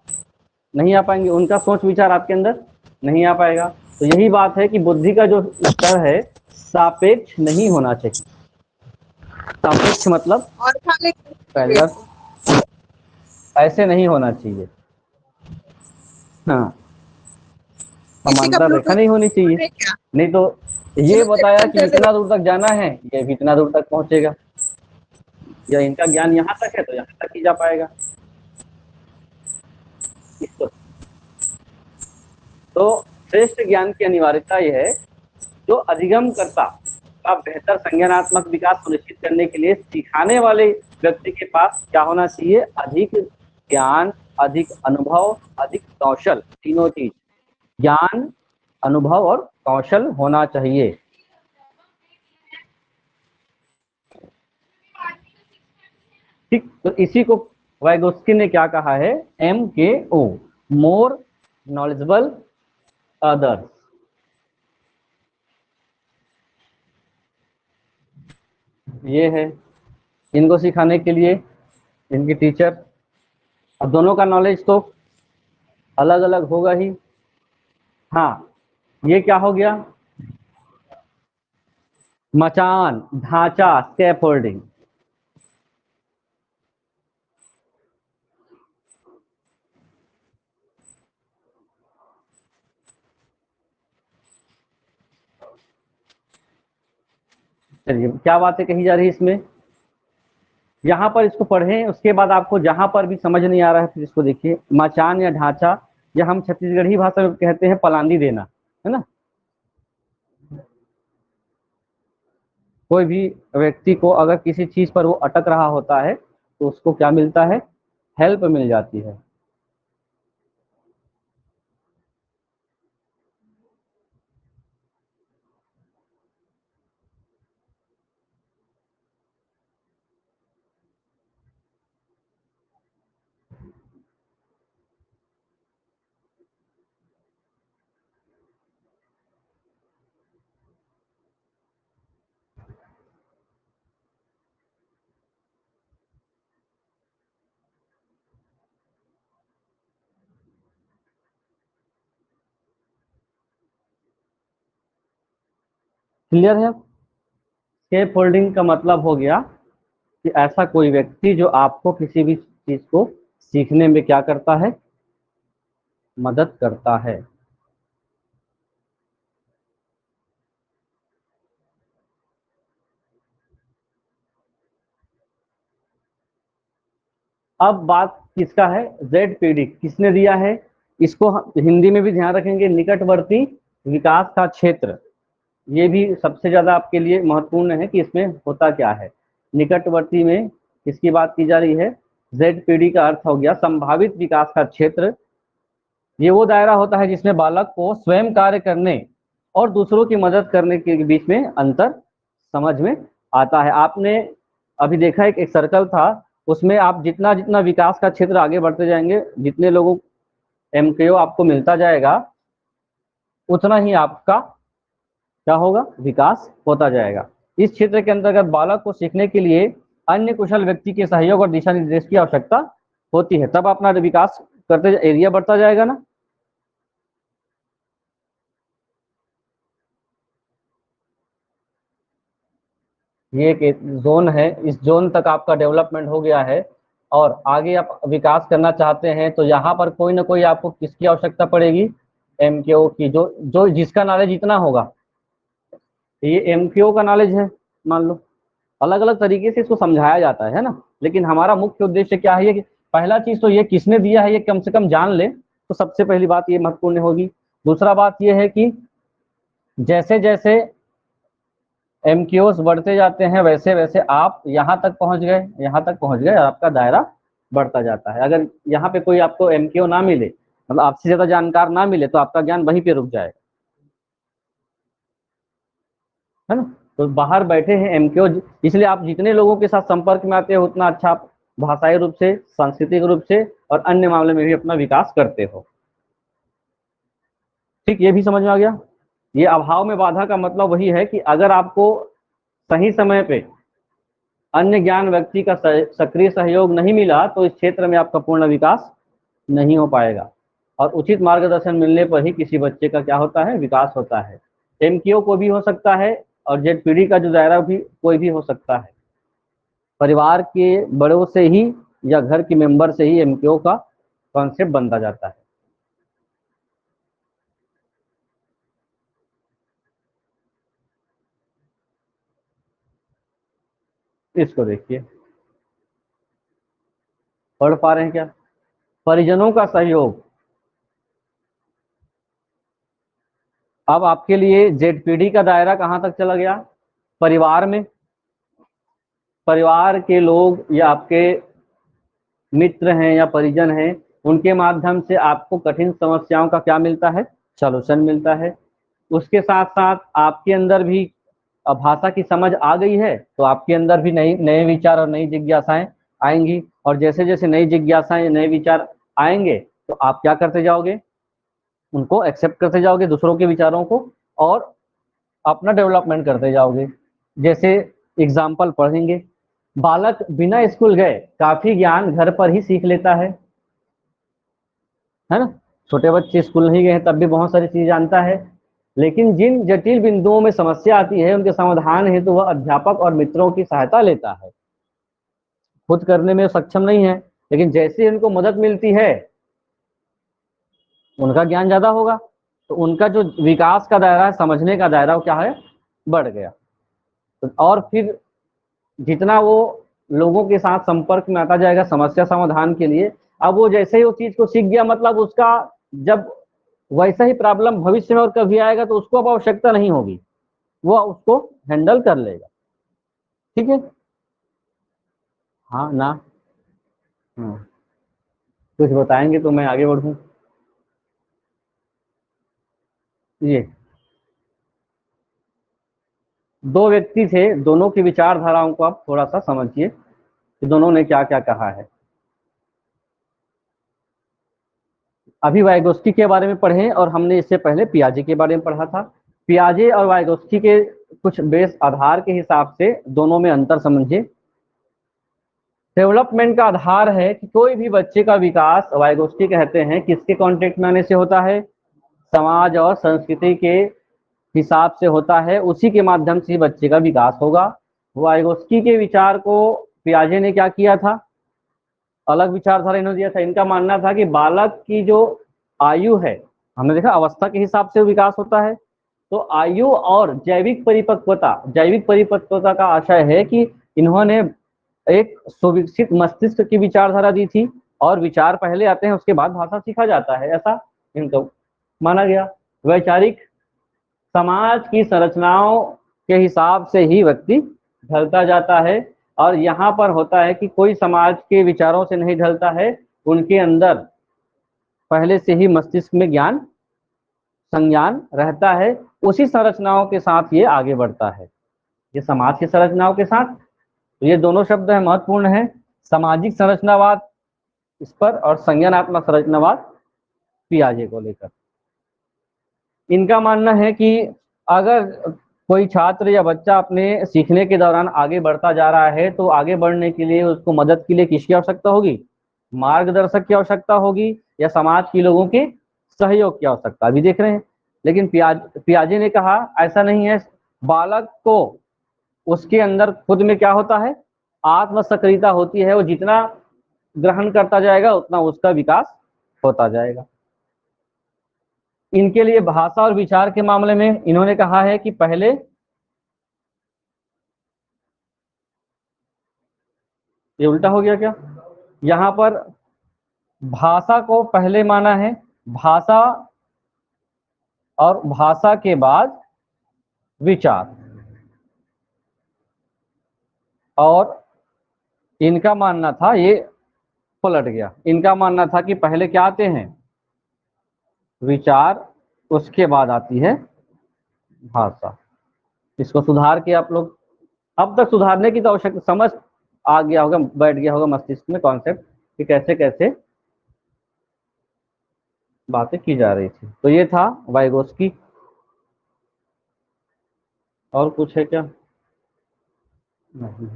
नहीं आ पाएंगे, उनका सोच विचार आपके अंदर नहीं आ पाएगा। तो यही बात है कि बुद्धि का जो स्तर है सापेक्ष नहीं होना चाहिए। सापेक्ष मतलब और खाने पहला ऐसे नहीं होना चाहिए, हाँ, किसी का समांतर रेखा नहीं होनी चाहिए। है क्या? नहीं तो ये बताया कि इतना दूर तक जाना है, ये भी इतना दूर तक पहुंचेगा, या इनका ज्ञान यहाँ तक है तो यहाँ तक ही जा पाएगा। तो श्रेष्ठ ज्ञान की अनिवार्यता यह है, जो अधिगम करता का बेहतर संज्ञानात्मक विकास सुनिश्चित करने के लिए सिखाने वाले व्यक्ति के पास क्या होना चाहिए? अधिक ज्ञान, अधिक अनुभव, अधिक कौशल, तीनों चीज, ज्ञान, अनुभव और कौशल होना चाहिए। ठीक, तो इसी को वाइगोस्की ने क्या कहा है? MKO, more knowledgeable others. ये है इनको सिखाने के लिए इनकी टीचर। अब दोनों का नॉलेज तो अलग अलग होगा ही। हाँ, ये क्या हो गया? मचान, ढांचा, स्कैफोल्डिंग। चलिए क्या बातें कही जा रही है इसमें, यहाँ पर इसको पढ़ें, उसके बाद आपको जहाँ पर भी समझ नहीं आ रहा है फिर इसको देखिए। मचान या ढांचा, या हम छत्तीसगढ़ी भाषा में कहते हैं पलांदी देना, है ना। कोई भी व्यक्ति को अगर किसी चीज पर वो अटक रहा होता है तो उसको क्या मिलता है, हेल्प मिल जाती है। क्लियर है। स्केप होल्डिंग का मतलब हो गया कि ऐसा कोई व्यक्ति जो आपको किसी भी चीज को सीखने में क्या करता है, मदद करता है। अब बात किसका है, ZPD किसने दिया है, इसको हिंदी में भी ध्यान रखेंगे, निकटवर्ती विकास का क्षेत्र। ये भी सबसे ज्यादा आपके लिए महत्वपूर्ण है कि इसमें होता क्या है। निकटवर्ती में किसकी बात की जा रही है, ZPD का अर्थ हो गया संभावित विकास का क्षेत्र। ये वो दायरा होता है जिसमें बालक को स्वयं कार्य करने और दूसरों की मदद करने के बीच में अंतर समझ में आता है। आपने अभी देखा एक सर्कल था, उसमें आप जितना जितना विकास का क्षेत्र आगे बढ़ते जाएंगे, जितने लोगों MKO आपको मिलता जाएगा, उतना ही आपका क्या होगा, विकास होता जाएगा। इस क्षेत्र के अंतर्गत बालक को सीखने के लिए अन्य कुशल व्यक्ति के सहयोग और दिशा निर्देश की आवश्यकता होती है, तब अपना विकास करते एरिया बढ़ता जाएगा ना। ये एक जोन है, इस जोन तक आपका डेवलपमेंट हो गया है और आगे आप विकास करना चाहते हैं तो यहाँ पर कोई ना कोई आपको किसकी आवश्यकता पड़ेगी, MKO की, जो जो जिसका नॉलेज इतना होगा। ये MKO का नॉलेज है, मान लो अलग अलग तरीके से इसको समझाया जाता है ना, लेकिन हमारा मुख्य उद्देश्य क्या है कि पहला चीज तो ये किसने दिया है ये कम से कम जान ले, तो सबसे पहली बात ये महत्वपूर्ण होगी। दूसरा बात ये है कि जैसे जैसे MKOs बढ़ते जाते हैं वैसे वैसे आप यहाँ तक पहुंच गए, यहाँ तक पहुंच गए, आपका दायरा बढ़ता जाता है। अगर यहाँ पे कोई आपको MKO ना मिले, मतलब आपसे ज्यादा जानकार ना मिले, तो आपका ज्ञान वहीं पे रुक जाएगा, है ना। तो बाहर बैठे हैं MKO, इसलिए आप जितने लोगों के साथ संपर्क में आते हो उतना अच्छा आप भाषाई रूप से, सांस्कृतिक रूप से और अन्य मामले में भी अपना विकास करते हो। ठीक, ये भी समझ में आ गया। ये अभाव में बाधा का मतलब वही है कि अगर आपको सही समय पे अन्य ज्ञान व्यक्ति का सक्रिय सहयोग नहीं मिला तो इस क्षेत्र में आपका पूर्ण विकास नहीं हो पाएगा। और उचित मार्गदर्शन मिलने पर ही किसी बच्चे का क्या होता है, विकास होता है। MKO को भी हो सकता है और ZPD का जो दायरा भी कोई भी हो सकता है। परिवार के बड़ों से ही या घर के मेंबर से ही MKO का कॉन्सेप्ट बनता जाता है। इसको देखिए, पढ़ पा रहे हैं क्या, परिजनों का सहयोग। अब आपके लिए ZPD का दायरा कहां तक चला गया, परिवार में। परिवार के लोग या आपके मित्र हैं या परिजन हैं, उनके माध्यम से आपको कठिन समस्याओं का क्या मिलता है, सॉल्यूशन मिलता है। उसके साथ साथ आपके अंदर भी भाषा की समझ आ गई है तो आपके अंदर भी नई नए विचार और नई जिज्ञासाएं आएंगी, और जैसे जैसे नई जिज्ञासाएं नए विचार आएंगे तो आप क्या करते जाओगे, उनको एक्सेप्ट करते जाओगे, दूसरों के विचारों को, और अपना डेवलपमेंट करते जाओगे। जैसे एग्जाम्पल पढ़ेंगे, बालक बिना स्कूल गए काफी ज्ञान घर पर ही सीख लेता है ना। छोटे बच्चे स्कूल नहीं गए हैं तब भी बहुत सारी चीज जानता है, लेकिन जिन जटिल बिंदुओं में समस्या आती है उनके समाधान हेतु तो वह अध्यापक और मित्रों की सहायता लेता है। खुद करने में सक्षम नहीं है, लेकिन जैसे उनको मदद मिलती है उनका ज्ञान ज्यादा होगा, तो उनका जो विकास का दायरा है, समझने का दायरा, वो क्या है, बढ़ गया। और फिर जितना वो लोगों के साथ संपर्क में आता जाएगा समस्या समाधान के लिए, अब वो जैसे ही उस चीज को सीख गया, मतलब उसका जब वैसा ही प्रॉब्लम भविष्य में और कभी आएगा तो उसको अब आवश्यकता नहीं होगी, वो उसको हैंडल कर लेगा। ठीक है, हाँ ना, हाँ कुछ बताएंगे तो मैं आगे बढ़ूं। ये दो व्यक्ति थे, दोनों की विचारधाराओं को आप थोड़ा सा समझिए कि दोनों ने क्या क्या कहा है। अभी वाइगोस्की के बारे में पढ़े और हमने इससे पहले पियाजे के बारे में पढ़ा था। पियाजे और वाइगोस्की के कुछ बेस आधार के हिसाब से दोनों में अंतर समझिए। डेवलपमेंट का आधार है कि कोई भी बच्चे का विकास, वाइगोस्की कहते हैं, किसके कॉन्टेक्ट में आने से होता है, समाज और संस्कृति के हिसाब से होता है, उसी के माध्यम से बच्चे का विकास होगा। वाइगोस्की के विचार को पियाजे ने क्या किया था, अलग विचारधारा इन्होंने दिया था। इनका मानना था कि बालक की जो आयु है, हमने देखा अवस्था के हिसाब से विकास होता है, तो आयु और जैविक परिपक्वता का आशय है कि इन्होंने एक सुविकसित मस्तिष्क की विचारधारा दी थी, और विचार पहले आते हैं उसके बाद भाषा सीखा जाता है, ऐसा इनको माना गया। वैचारिक समाज की संरचनाओं के हिसाब से ही व्यक्ति ढलता जाता है, और यहाँ पर होता है कि कोई समाज के विचारों से नहीं ढलता है, उनके अंदर पहले से ही मस्तिष्क में ज्ञान संज्ञान रहता है, उसी संरचनाओं के साथ ये आगे बढ़ता है। ये समाज की संरचनाओं के साथ, तो ये दोनों शब्द है महत्वपूर्ण है, सामाजिक संरचनावाद इस पर और संज्ञानात्मक संरचनावाद पियाजे को लेकर। इनका मानना है कि अगर कोई छात्र या बच्चा अपने सीखने के दौरान आगे बढ़ता जा रहा है, तो आगे बढ़ने के लिए उसको मदद के लिए किसकी आवश्यकता होगी, मार्गदर्शक की आवश्यकता होगी, या समाज के लोगों के सहयोग की आवश्यकता, अभी देख रहे हैं। लेकिन पियाजे ने कहा ऐसा नहीं है, बालक को उसके अंदर खुद में क्या होता है, आत्म सक्रियता होती है, वो जितना ग्रहण करता जाएगा उतना उसका विकास होता जाएगा। इनके लिए भाषा और विचार के मामले में इन्होंने कहा है कि पहले ये उल्टा हो गया क्या, यहाँ पर भाषा को पहले माना है, भाषा और भाषा के बाद विचार, और इनका मानना था, ये पलट गया, इनका मानना था कि पहले क्या आते हैं, विचार, उसके बाद आती है भाषा। इसको सुधार के आप लोग, अब तक सुधारने की तो आवश्यकता, समझ आ गया होगा, बैठ गया होगा मस्तिष्क में कॉन्सेप्ट कि कैसे कैसे बातें की जा रही थी। तो ये था वाइगोस्की। और कुछ है क्या, नहीं।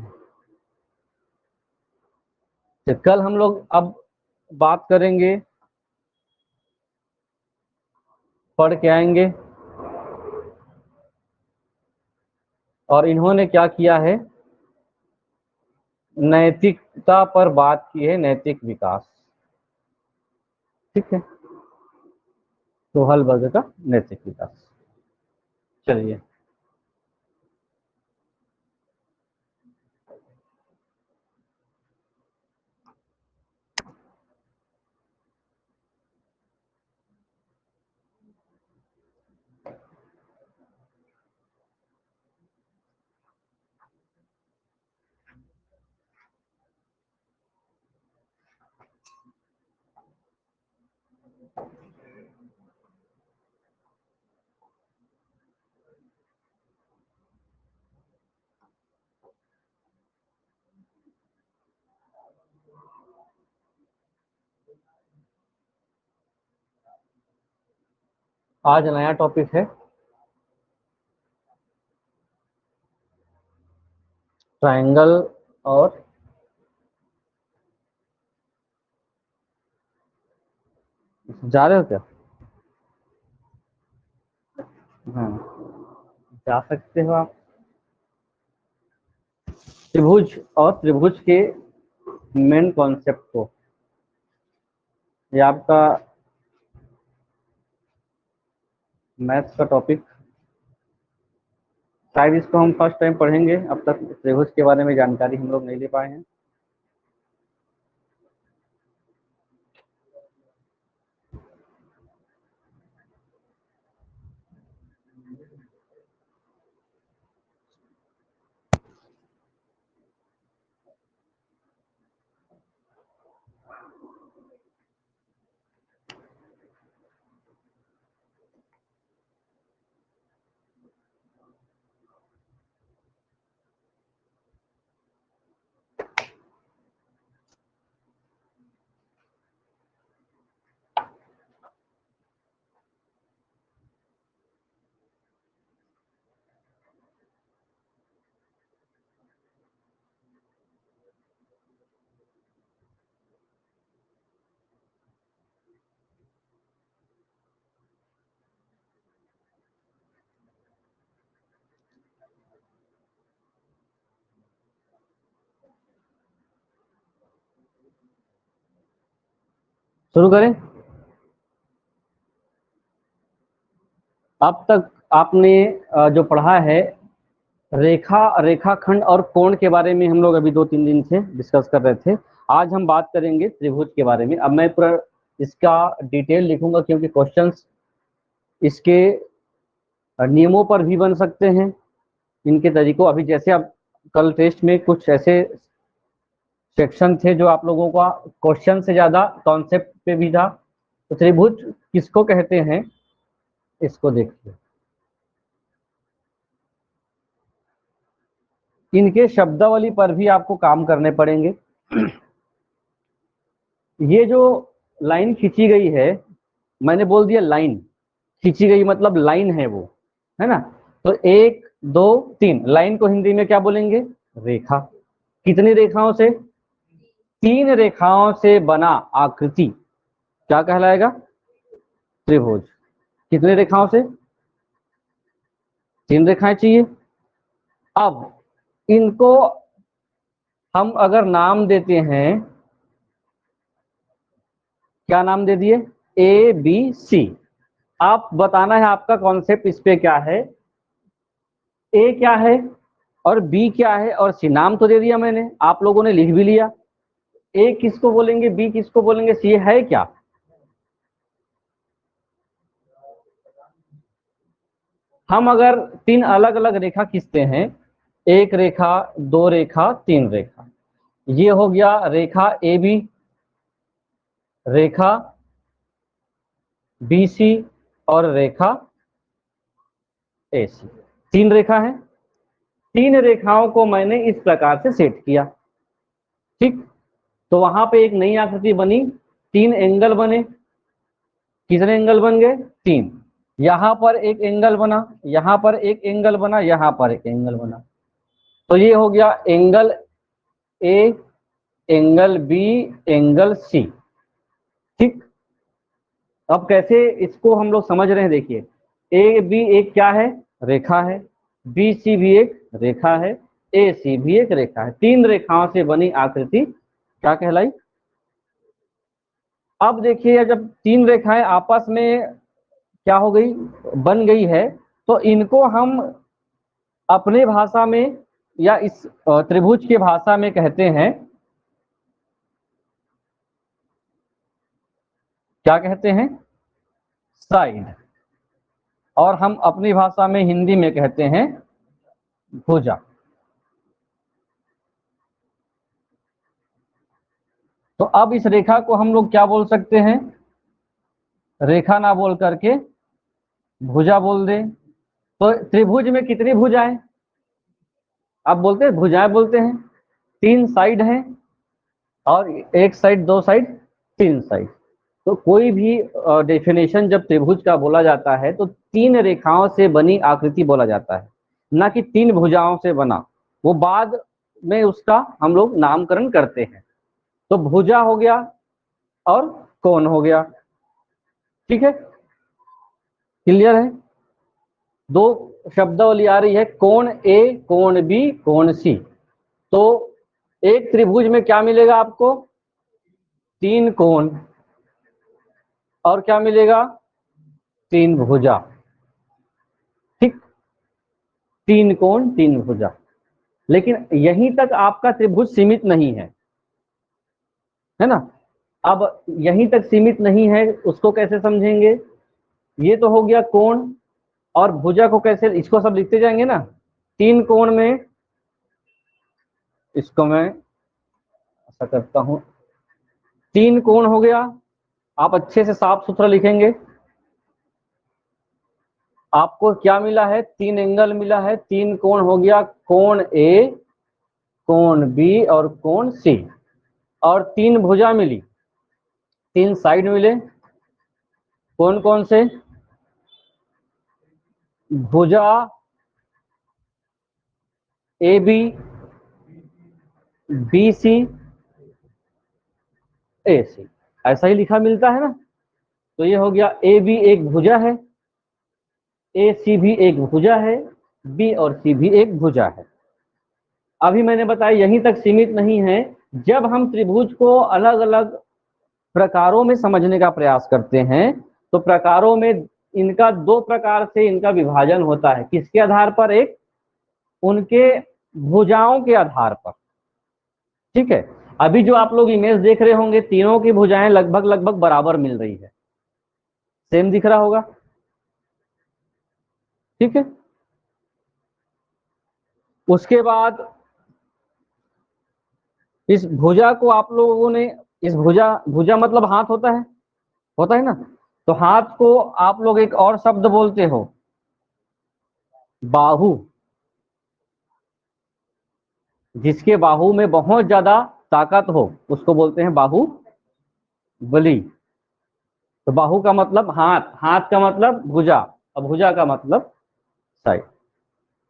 तो कल हम लोग अब बात करेंगे, पढ़ के आएंगे, और इन्होंने क्या किया है, नैतिकता पर बात की है, नैतिक विकास। ठीक है, तो हल वर्ग का नैतिक विकास। चलिए, आज नया टॉपिक है ट्रायंगल और जा रहे हो क्या, हाँ जा सकते हो आप। त्रिभुज और त्रिभुज के मेन कॉन्सेप्ट को, ये आपका मैथ्स का टॉपिक शायद इसको हम फर्स्ट टाइम पढ़ेंगे, अब तक त्रिभुज के बारे में जानकारी हम लोग नहीं ले पाए हैं। शुरू करें। अब तक आपने जो पढ़ा है रेखाखंड और कोण के बारे में हम लोग अभी 2-3 दिन से डिस्कस कर रहे थे। आज हम बात करेंगे त्रिभुज के बारे में। अब मैं पूरा इसका डिटेल लिखूंगा क्योंकि क्वेश्चंस इसके नियमों पर भी बन सकते हैं, इनके तरीकों, अभी जैसे अब कल टेस्ट में कुछ ऐसे सेक्शन थे जो आप लोगों का क्वेश्चन से ज्यादा कॉन्सेप्ट पे भी था। तो त्रिभुज किसको कहते हैं इसको देखिए। इनके शब्दावली पर भी आपको काम करने पड़ेंगे। ये जो लाइन खींची गई है, मैंने बोल दिया लाइन खींची गई मतलब लाइन है वो, है ना। तो 1 2 3 लाइन को हिंदी में क्या बोलेंगे? रेखा। कितनी रेखाओं से? 3 रेखाओं से बना आकृति क्या कहलाएगा? त्रिभुज। कितनी रेखाओं से? 3 रेखाएं चाहिए। अब इनको हम अगर नाम देते हैं, क्या नाम दे दिए? A B C. आप बताना है आपका कॉन्सेप्ट इस पे क्या है, ए क्या है और बी क्या है और सी। नाम तो दे दिया मैंने, आप लोगों ने लिख भी लिया। ए किसको बोलेंगे, बी किसको बोलेंगे, सी है क्या? हम अगर 3 अलग अलग रेखा खींचते हैं, 1 रेखा 2 रेखा 3 रेखा, ये हो गया रेखा A B, Rekha B C और रेखा ए सी। 3 रेखा है। 3 रेखाओं को मैंने इस प्रकार से सेट किया, ठीक। तो वहां पे एक नई आकृति बनी, 3 एंगल बने। कितने एंगल बन गए? 3। यहां पर एक एंगल बना, यहां पर एक एंगल बना, यहां पर एक एंगल बना। तो ये हो गया angle A, angle B, angle C, ठीक। अब कैसे इसको हम लोग समझ रहे हैं, देखिए। ए बी एक क्या है? रेखा है। बी सी भी एक रेखा है। ए सी भी एक रेखा है। 3 रेखाओं से बनी आकृति क्या कहलाई? अब देखिए, जब 3 रेखाएं आपस में क्या हो गई? बन गई है, तो इनको हम अपने भाषा में या इस त्रिभुज की भाषा में कहते हैं, क्या कहते हैं? साइड। और हम अपनी भाषा में हिंदी में कहते हैं भुजा। तो अब इस रेखा को हम लोग क्या बोल सकते हैं? रेखा ना बोल करके भुजा बोल दें। तो त्रिभुज में कितनी भुजाएं? आप बोलते हैं भुजाएं बोलते हैं। 3 साइड हैं और 1 साइड, 2 साइड, 3 साइड। तो कोई भी डेफिनेशन जब त्रिभुज का बोला जाता है तो 3 रेखाओं से बनी आकृति बोला जाता है, ना कि 3 भुजाओं से बना। वो बाद में उसका हम लोग नामकरण करते हैं। तो भुजा हो गया और कोण हो गया, ठीक है, क्लियर है। 2 शब्दावली आ रही है, कोण ए, कोण बी, कोण सी। तो एक त्रिभुज में क्या मिलेगा आपको? 3 कोण और क्या मिलेगा? 3 भुजा, ठीक। तीन कोण तीन भुजा। लेकिन यहीं तक आपका त्रिभुज सीमित नहीं है ना। अब यहीं तक सीमित नहीं है, उसको कैसे समझेंगे? ये तो हो गया कोण, और भुजा को कैसे, इसको सब लिखते जाएंगे ना। तीन कोण में, इसको मैं ऐसा करता हूं, तीन कोण हो गया, आप अच्छे से साफ सुथरा लिखेंगे। आपको क्या मिला है? तीन एंगल मिला है, तीन कोण हो गया, कोण ए, कोण बी और कोण सी। और तीन भुजा मिली, तीन साइड मिले, कौन कौन से? भुजा ए बी, बी सी, ए सी, ऐसा ही लिखा मिलता है ना। तो ये हो गया ए बी एक भुजा है, ए सी भी एक भुजा है, बी और सी भी एक भुजा है। अभी मैंने बताया यहीं तक सीमित नहीं है। जब हम त्रिभुज को अलग अलग प्रकारों में समझने का प्रयास करते हैं तो प्रकारों में इनका दो प्रकार से इनका विभाजन होता है। किसके आधार पर? एक उनके भुजाओं के आधार पर। ठीक है, अभी जो आप लोग इमेज देख रहे होंगे, तीनों की भुजाएं लगभग लगभग बराबर मिल रही है, सेम दिख रहा होगा। ठीक है, उसके बाद इस भुजा को आप लोगों ने, इस भुजा, भुजा मतलब हाथ होता है ना। तो हाथ को आप लोग एक और शब्द बोलते हो, बाहु। जिसके बाहु में बहुत ज्यादा ताकत हो उसको बोलते हैं बाहुबली। तो बाहु का मतलब हाथ, हाथ का मतलब भुजा, और भुजा का मतलब साइड।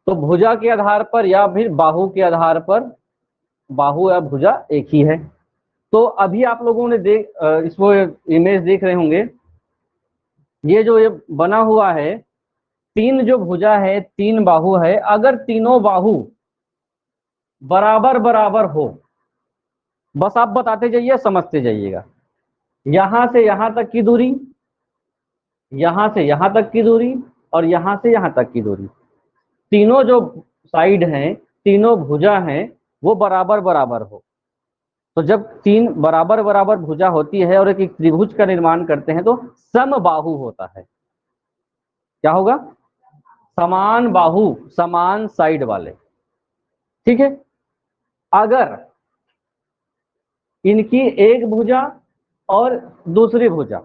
तो भुजा के आधार पर या फिर बाहु के आधार पर, बाहु या भुजा एक ही है। तो अभी आप लोगों ने इसको इमेज देख रहे होंगे, ये जो ये बना हुआ है, तीन जो भुजा है, तीन बाहु है। अगर तीनों बाहु बराबर बराबर हो, बस आप बताते जाइए, समझते जाइएगा। यहां से यहां तक की दूरी, यहां से यहां तक की दूरी, और यहां से यहां तक की दूरी, तीनों जो साइड हैं, तीनों भुजा हैं, वो बराबर बराबर हो। तो जब तीन बराबर बराबर भुजा होती है और एक त्रिभुज का निर्माण करते हैं तो समबाहु होता है। क्या होगा? समान बाहु, समान साइड वाले। ठीक है, अगर इनकी एक भुजा और दूसरी भुजा,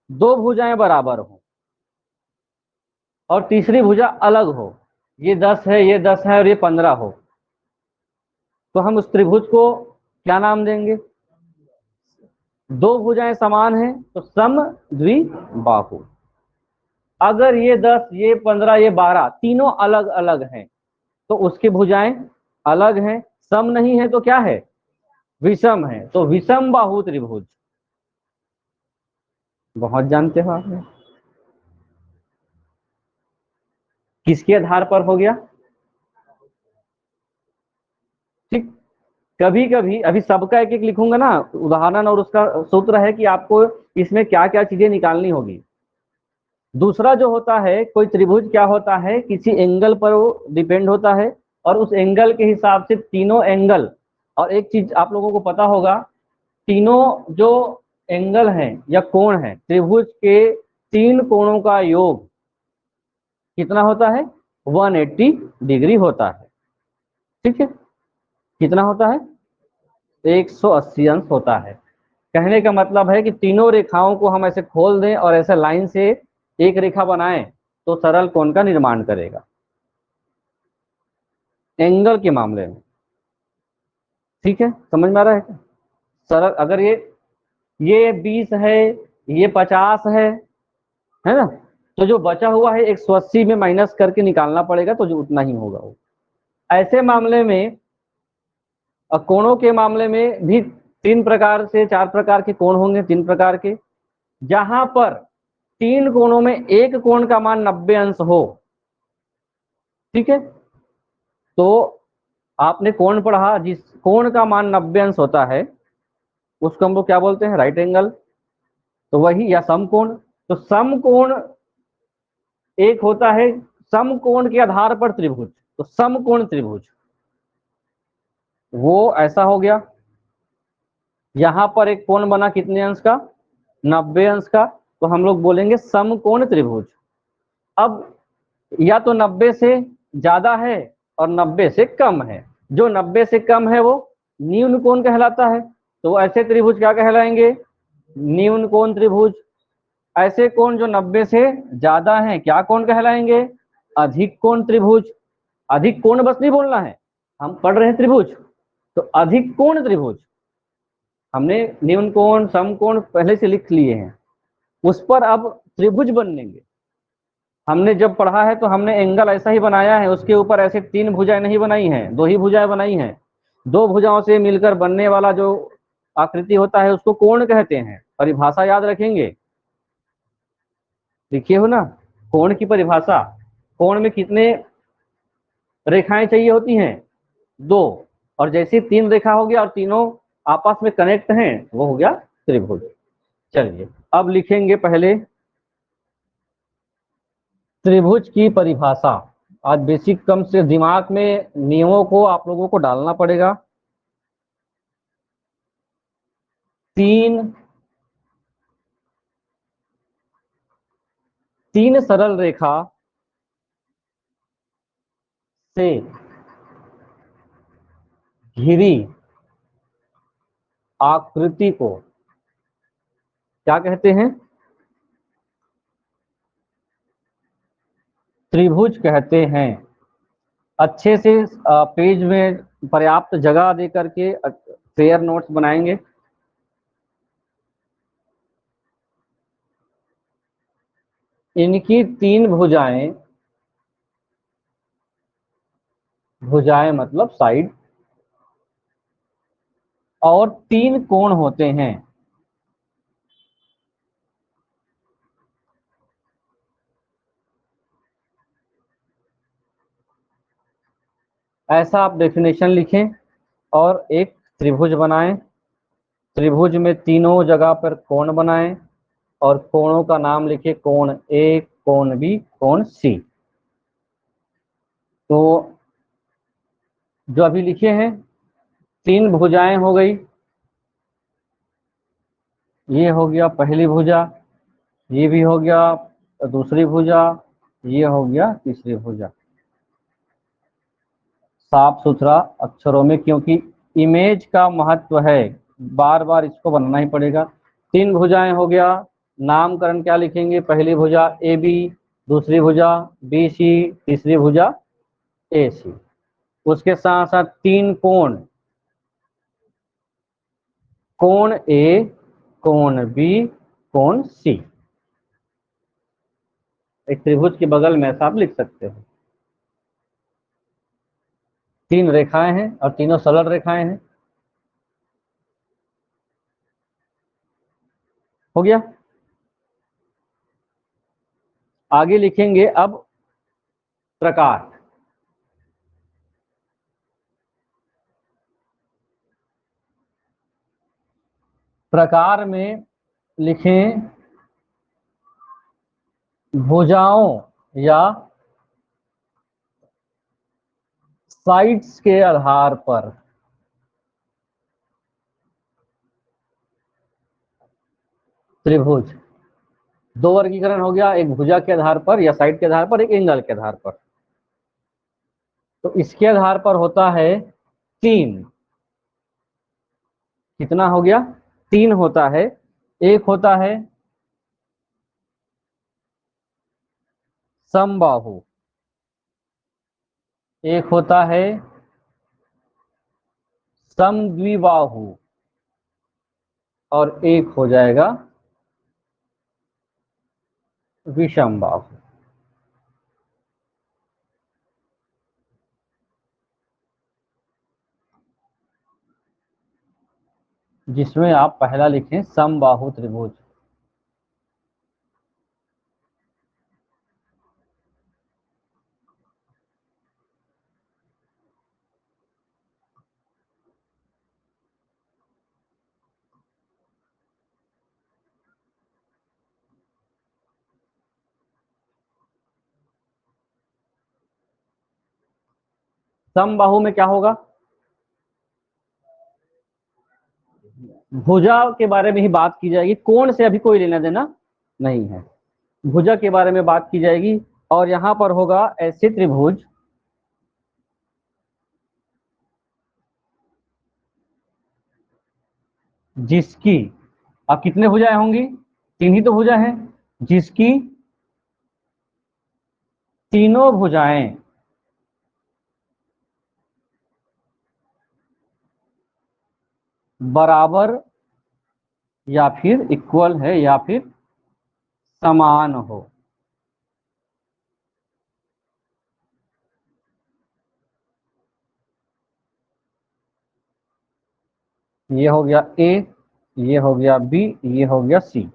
दो भुजाएं बराबर हो और तीसरी भुजा अलग हो, ये 10 है, ये 10 है और ये 15 हो, तो हम उस त्रिभुज को क्या नाम देंगे? दो भुजाएं समान हैं तो समद्विबाहु। अगर ये 10, ये 15, ये 12 तीनों अलग अलग हैं तो उसकी भुजाएं अलग हैं। सम नहीं है तो क्या है? विषम है। तो विषम बाहु त्रिभुज। बहुत जानते हो आपने। किसके आधार पर हो गया? ठीक, कभी कभी अभी सबका एक एक लिखूंगा ना उदाहरण, और उसका सूत्र है कि आपको इसमें क्या क्या चीजें निकालनी होगी। दूसरा जो होता है, कोई त्रिभुज क्या होता है, किसी एंगल पर वो डिपेंड होता है, और उस एंगल के हिसाब से तीनों एंगल, और एक चीज आप लोगों को पता होगा, तीनों जो एंगल हैं या कोण हैं त्रिभुज के, तीन कोणों का योग कितना होता है? 180 डिग्री होता है। ठीक है, कितना होता है? 180 अंश होता है। कहने का मतलब है कि तीनों रेखाओं को हम ऐसे खोल दें और ऐसे लाइन से एक रेखा बनाएं तो सरल कोण का निर्माण करेगा एंगल के मामले में। ठीक है, समझ में आ रहा है क्या? सरल, अगर ये 20 है, ये 50 है ना, तो जो बचा हुआ है 180 में माइनस करके निकालना पड़ेगा, तो जो उतना ही होगा वो। ऐसे मामले में, कोणों के मामले में भी तीन प्रकार से, चार प्रकार के कोण होंगे, तीन प्रकार के। जहां पर तीन कोणों में एक कोण का मान 90 अंश हो, ठीक है, तो आपने कोण पढ़ा, जिस कोण का मान 90 अंश होता है उसको हम लोग क्या बोलते हैं? Right angle. तो वही, या समकोण। तो समकोण एक होता है, समकोण के आधार पर त्रिभुज। तो समकोण त्रिभुज वो ऐसा हो गया, यहां पर एक कोण बना कितने अंश का, 90 अंश का, तो हम लोग बोलेंगे समकोण त्रिभुज। अब या तो 90 से ज्यादा है और 90 से कम है, जो 90 से कम है वो न्यून कोण कहलाता है, तो ऐसे त्रिभुज क्या कहलाएंगे, न्यून कोण त्रिभुज। ऐसे कोण जो 90 से ज्यादा हैं क्या कोण कहलाएंगे, अधिक कोण त्रिभुज। अधिक कोण बस नहीं बोलना है, हम पढ़ रहे हैं त्रिभुज, तो अधिक कोण त्रिभुज। हमने न्यून कोण समकोण पहले से लिख लिए हैं, उस पर अब त्रिभुज बनेंगे। हमने जब पढ़ा है तो हमने एंगल ऐसा ही बनाया है, उसके ऊपर ऐसे 3 भुजाएं नहीं बनाई हैं, 2 ही भुजाएं बनाई हैं। 2 भुजाओं से मिलकर बनने वाला जो आकृति होता है उसको कोण कहते हैं। परिभाषा याद रखेंगे, लिखे हो ना, कोण की परिभाषा। कोण में कितने रेखाएं चाहिए होती हैं, 2, और जैसे 3 रेखा हो गया और तीनों आपस में कनेक्ट हैं वो हो गया त्रिभुज। चलिए अब लिखेंगे पहले त्रिभुज की परिभाषा। आज बेसिक कम से दिमाग में नियमों को आप लोगों को डालना पड़ेगा। तीन सरल रेखा से घिरी आकृति को क्या कहते हैं, त्रिभुज कहते हैं। अच्छे से पेज में पर्याप्त जगह दे करके फेयर नोट्स बनाएंगे। इनकी 3 भुजाएं, भुजाएं मतलब साइड, और 3 कोण होते हैं। ऐसा आप डेफिनेशन लिखें और एक त्रिभुज बनाएं। त्रिभुज में तीनों जगह पर कोण बनाएं और कोणों का नाम लिखे, कोण ए, कोण बी, कोण सी। तो जो अभी लिखे हैं 3 भुजाएं हो गई, ये हो गया पहली भुजा, ये भी हो गया दूसरी भुजा, ये हो गया तीसरी भुजा। साफ सुथरा अक्षरों में, क्योंकि इमेज का महत्व है, बार बार इसको बनाना ही पड़ेगा। 3 भुजाएं हो गया, नामकरण क्या लिखेंगे, पहली भुजा ए बी, दूसरी भुजा बी सी, तीसरी भुजा ए सी। उसके साथ साथ 3 कोण, कोण ए, कोण बी, कोण सी। एक त्रिभुज के बगल में ऐसा आप लिख सकते हो। 3 रेखाएं हैं और तीनों सरल रेखाएं हैं। हो गया। आगे लिखेंगे अब प्रकार। प्रकार में लिखें भुजाओं या साइड्स के आधार पर त्रिभुज। 2 वर्गीकरण हो गया, एक भुजा के आधार पर या साइड के आधार पर, एक एंगल के आधार पर। तो इसके आधार पर होता है 3। कितना हो गया, 3 होता है। एक होता है समबाहु, एक होता है समद्विबाहु, और एक हो जाएगा विषमबाहु। जिसमें आप पहला लिखें समबाहु त्रिभुज। समबाहु में क्या होगा, भुजा के बारे में ही बात की जाएगी, कोण से अभी कोई लेना देना नहीं है, भुजा के बारे में बात की जाएगी। और यहां पर होगा ऐसे त्रिभुज जिसकी, अब कितने भुजाएं होंगी, 3 ही तो भुजा हैं, जिसकी तीनों भुजाएं बराबर या फिर इक्वल है या फिर समान हो। ये हो गया ए, ये हो गया बी, ये हो गया सी।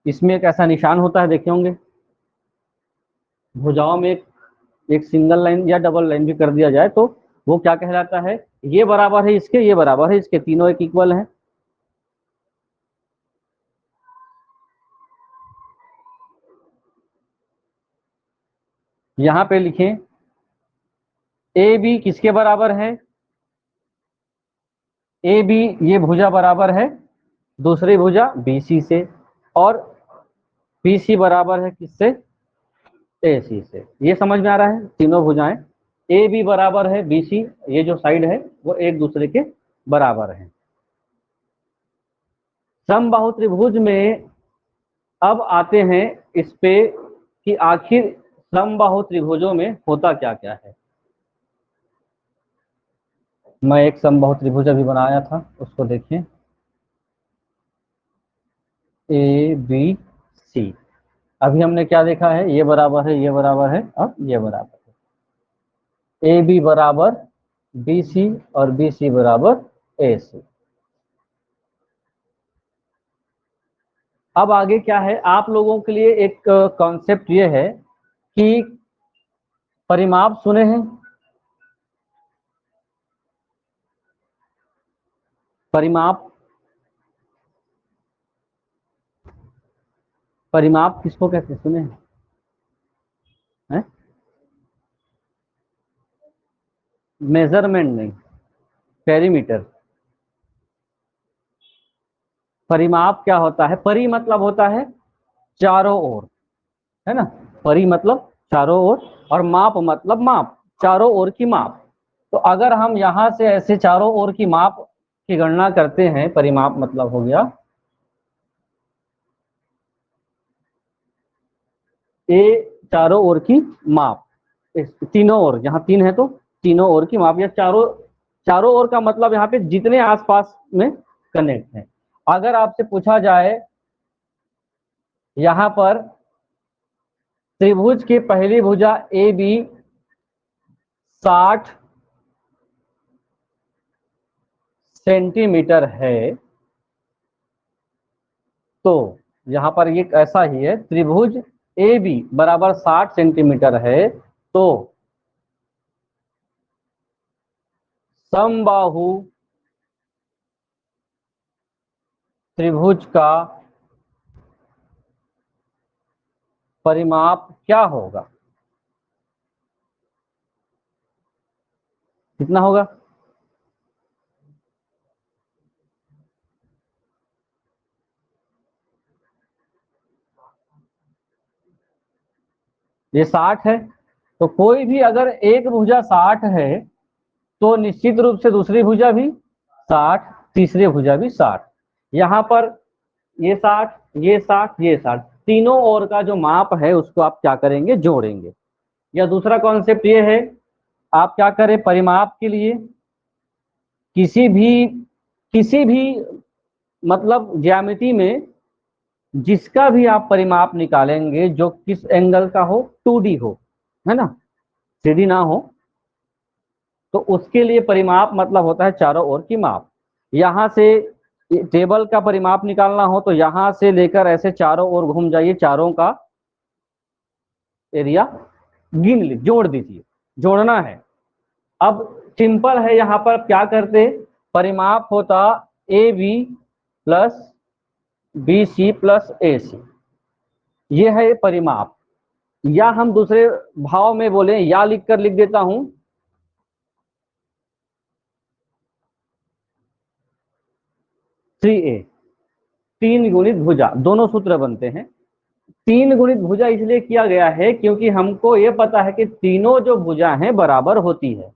इसमें एक ऐसा निशान होता है, देखे होंगे भुजाओं में एक सिंगल लाइन या डबल लाइन भी कर दिया जाए तो वो क्या कहलाता है, ये बराबर है इसके, ये बराबर है इसके, तीनों एक इक्वल हैं। यहां पे लिखें ए बी किसके बराबर है, ए बी ये भुजा बराबर है दूसरी भुजा बी सी से, और बी सी बराबर है किससे, ए सी से। ये समझ में आ रहा है, तीनों भुजाएं ए बी बराबर है बी सी, ये जो साइड है वो एक दूसरे के बराबर है। समबाहु त्रिभुज में अब आते हैं इस पे कि आखिर समबाहु त्रिभुजों में होता क्या क्या है। मैं एक समबाहु त्रिभुज अभी बनाया था, उसको देखिए, ए बी सी। अभी हमने क्या देखा है, ये बराबर है, ये बराबर है, अब ये बराबर है, ए बी बराबर बी सी और बी सी बराबर ए सी। अब आगे क्या है, आप लोगों के लिए एक कॉन्सेप्ट ये है कि परिमाप सुने हैं, परिमाप, परिमाप किसको कहते हैं, सुने हैं? मेजरमेंट नहीं, पेरीमीटर। परिमाप क्या होता है, परि मतलब होता है चारों ओर, है ना, परि मतलब चारों ओर, और माप मतलब माप, चारों ओर की माप। तो अगर हम यहां से ऐसे चारों ओर की माप की गणना करते हैं, परिमाप मतलब हो गया ए चारों ओर की माप, तीनों ओर, यहाँ 3 है तो तीनों ओर की माप, या चारों, चारों ओर का मतलब यहाँ पे जितने आसपास में कनेक्ट है। अगर आपसे पूछा जाए यहाँ पर त्रिभुज की पहली भुजा ए बी 60 सेंटीमीटर है, तो यहाँ पर ये ऐसा ही है, त्रिभुज ए बी बराबर 60 सेंटीमीटर है, तो समबाहु त्रिभुज का परिमाप क्या होगा, कितना होगा, ये 60 है, तो कोई भी अगर एक भुजा 60 है तो निश्चित रूप से दूसरी भुजा भी 60, तीसरी भुजा भी 60। यहाँ पर ये 60, ये 60, ये 60, तीनों ओर का जो माप है उसको आप क्या करेंगे, जोड़ेंगे। या दूसरा कॉन्सेप्ट ये है, आप क्या करें, परिमाप के लिए किसी भी मतलब ज्यामिति में जिसका भी आप परिमाप निकालेंगे जो किस एंगल का हो, 2D हो, है ना, 3D ना हो, तो उसके लिए परिमाप मतलब होता है चारों ओर की माप। यहां से टेबल का परिमाप निकालना हो तो यहां से लेकर ऐसे चारों ओर घूम जाइए, चारों का एरिया गिन ली, जोड़ दीजिए, जोड़ना है। अब सिंपल है, यहाँ पर क्या करते, परिमाप होता A B plus B C plus A C, ये है परिमाप। या हम दूसरे भाव में बोले, या लिख देता हूं 3a, 3 गुणित भुजा, दोनों सूत्र बनते हैं। 3 गुणित भुजा इसलिए किया गया है क्योंकि हमको ये पता है कि तीनों जो भुजा हैं बराबर होती है,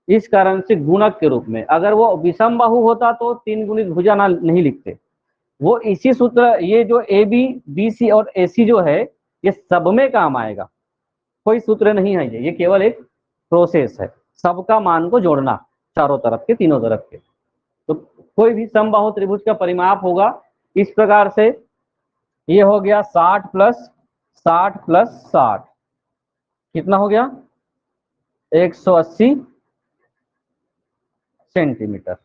इस कारण से गुणक के रूप में। अगर वो विषम बाहु होता तो 3 गुणित भुजा ना नहीं लिखते। वो इसी सूत्र, ये जो ए बी बी सी और ए सी जो है ये सब में काम आएगा, कोई सूत्र नहीं है ये केवल एक प्रोसेस है, सबका मान को जोड़ना चारों तरफ के, तीनों तरफ के। तो कोई भी समबाहु त्रिभुज का परिमाप होगा इस प्रकार से, ये हो गया 60 प्लस 60 प्लस 60, कितना हो गया 180 सेंटीमीटर।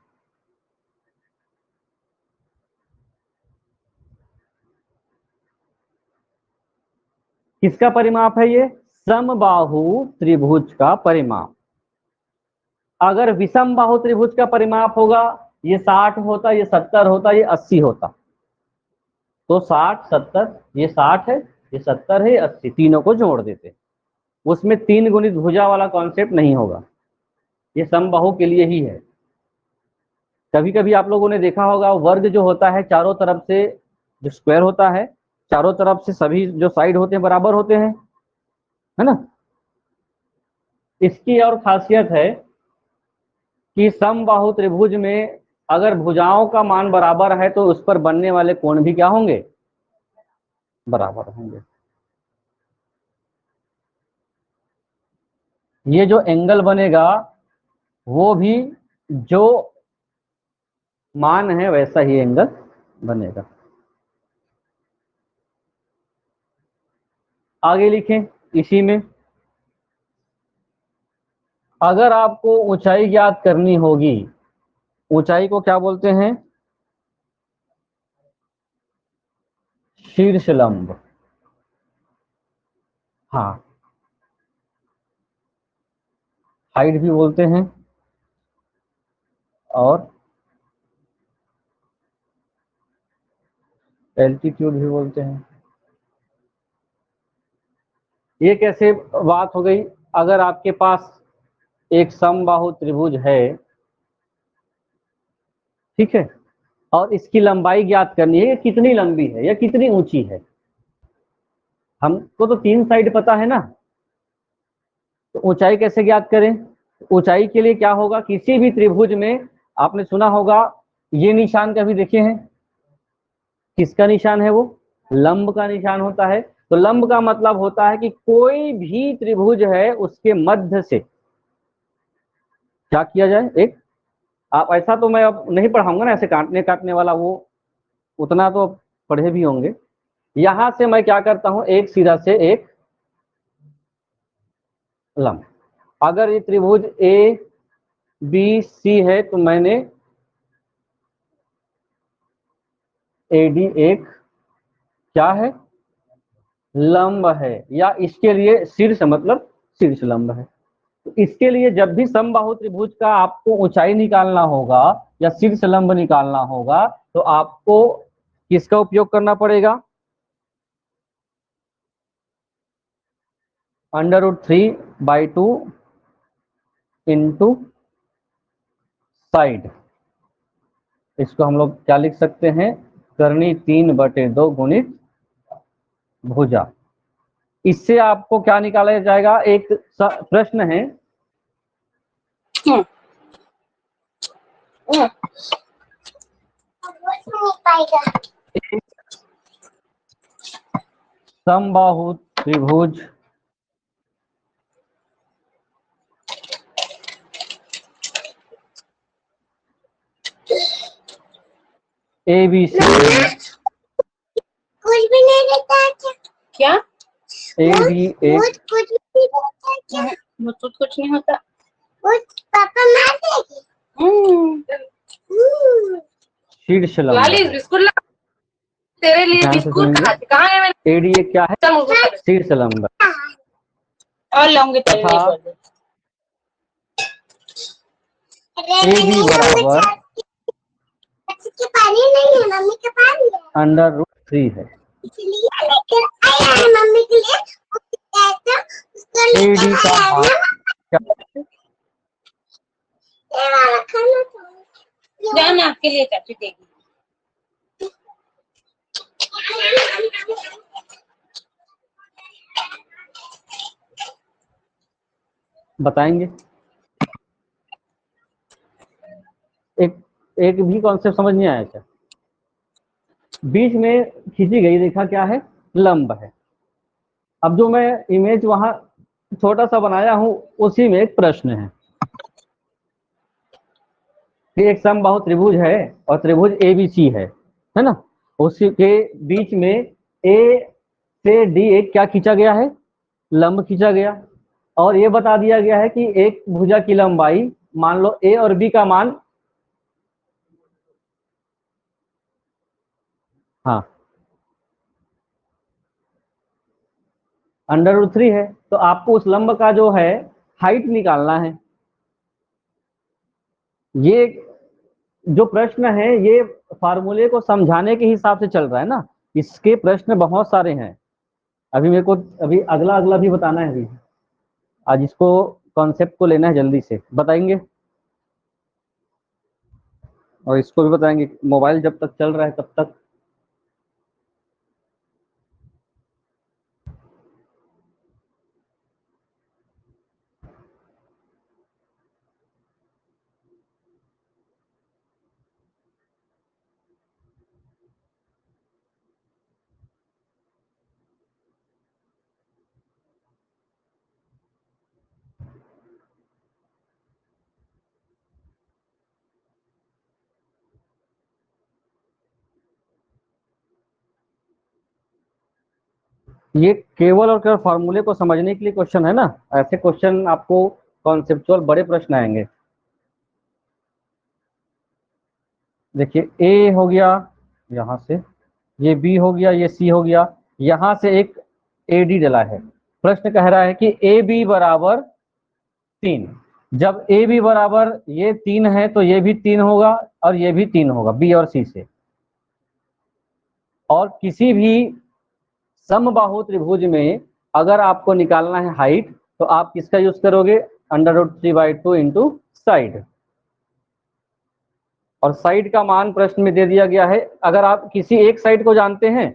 किसका परिमाप है ये? समबाहु त्रिभुज का परिमाप। अगर विषम बाहु त्रिभुज का परिमाप होगा, ये 60 होता, ये 70 होता, ये 80 होता, तो 60 70, ये 60 है, ये 70 है, ये 80, तीनों को जोड़ देते, उसमें 3 गुणित भुजा वाला कॉन्सेप्ट नहीं होगा, ये समबाहु के लिए ही है। कभी कभी आप लोगों ने देखा होगा वर्ग जो होता है चारों तरफ से, जो स्क्वायर होता है चारों तरफ से सभी जो साइड होते हैं बराबर होते हैं, है ना। इसकी और खासियत है कि समबाहु त्रिभुज में अगर भुजाओं का मान बराबर है तो उस पर बनने वाले कोण भी क्या होंगे? बराबर होंगे। ये जो एंगल बनेगा वो भी जो मान है वैसा ही एंगल बनेगा। आगे लिखें इसी में, अगर आपको ऊंचाई ज्ञात करनी होगी, ऊंचाई को क्या बोलते हैं? शीर्ष लंब। हाँ, हाइट भी बोलते हैं और एल्टीट्यूड भी बोलते हैं। ये कैसे बात हो गई? अगर आपके पास एक समबाहु त्रिभुज है, ठीक है, और इसकी लंबाई ज्ञात करनी है, ये कितनी लंबी है या कितनी ऊंची है। हमको तो 3 साइड पता है ना, तो ऊंचाई कैसे ज्ञात करें? ऊंचाई के लिए क्या होगा, किसी भी त्रिभुज में आपने सुना होगा ये निशान कभी देखे हैं? किसका निशान है वो? लंब का निशान होता है। तो लंब का मतलब होता है कि कोई भी त्रिभुज है उसके मध्य से क्या किया जाए, एक, आप ऐसा तो मैं अब नहीं पढ़ाऊंगा ना, ऐसे काटने काटने वाला, वो उतना तो पढ़े भी होंगे। यहां से मैं क्या करता हूं, एक सिरा से एक लंब। अगर ये त्रिभुज ए बी सी है तो मैंने एडी एक क्या है? लंब है, या इसके लिए शीर्ष मतलब शीर्ष लंब है। तो इसके लिए जब भी समबाहु त्रिभुज का आपको ऊंचाई निकालना होगा या शीर्ष लंब निकालना होगा तो आपको किसका उपयोग करना पड़ेगा? √3/2 इंटू साइड। इसको हम लोग क्या लिख सकते हैं? करनी 3/2 गुणित भुजा। इससे आपको क्या निकाला जाएगा? एक प्रश्न है, समबाहु त्रिभुज ABC, कुछ भी नहीं रहता क्या? AB एक कुछ भी रहता क्या? मुझको कुछ नहीं होता। पापा मार देगी। शीर्ष लंब लाली है। बिस्कुट ला, तेरे लिए ध्यान से बिस्कुट सुनेंगे। कहाँ है? मैंने AD एक क्या है? शीर्ष लंब। और लाऊंगी तेरे लिए। AB बराबर पानी नहीं है, मम्मी के पानी है। √3 है। इसलिए लेकर आया है मम्मी के लिए। AD का मान क्या है? जाना आपके लिए चाची देगी। बताएंगे? एक एक भी कॉन्सेप्ट समझ नहीं आया क्या? बीच में खींची गई रेखा क्या है? लंब है। अब जो मैं इमेज वहां छोटा सा बनाया हूं उसी में एक प्रश्न है कि एक समबाहु त्रिभुज है और त्रिभुज एबीसी है ना? उसी के बीच में ए से डी एक क्या खींचा गया है? लंब खींचा गया। और ये बता दिया गया है कि एक भुजा की लंबाई, मान लो ए और बी का मान, हाँ, √3 है। तो आपको उस लंब का जो है हाइट निकालना है। ये जो प्रश्न है ये फार्मूले को समझाने के हिसाब से चल रहा है ना, इसके प्रश्न बहुत सारे हैं। अभी मेरे को अभी अगला अगला भी बताना है। अभी आज इसको कॉन्सेप्ट को लेना है, जल्दी से बताएंगे और इसको भी बताएंगे। मोबाइल जब तक चल रहा है तब तक ये केवल और केवल फार्मूले को समझने के लिए क्वेश्चन है ना। ऐसे क्वेश्चन आपको कॉन्सेप्चुअल बड़े प्रश्न आएंगे। देखिए ए हो गया, यहाँ से ये बी हो गया, ये सी हो गया, यहाँ से एक ए डी डला है। प्रश्न कह रहा है कि ए बी बराबर 3। जब ए बी बराबर ये 3 है तो ये भी 3 होगा और ये भी 3 होगा, बी और सी से। और किसी भी समबाहु त्रिभुज में अगर आपको निकालना है हाइट तो आप किसका यूज करोगे? √3/2 इंटू साइड। और साइड का मान प्रश्न में दे दिया गया है। अगर आप किसी एक साइड को जानते हैं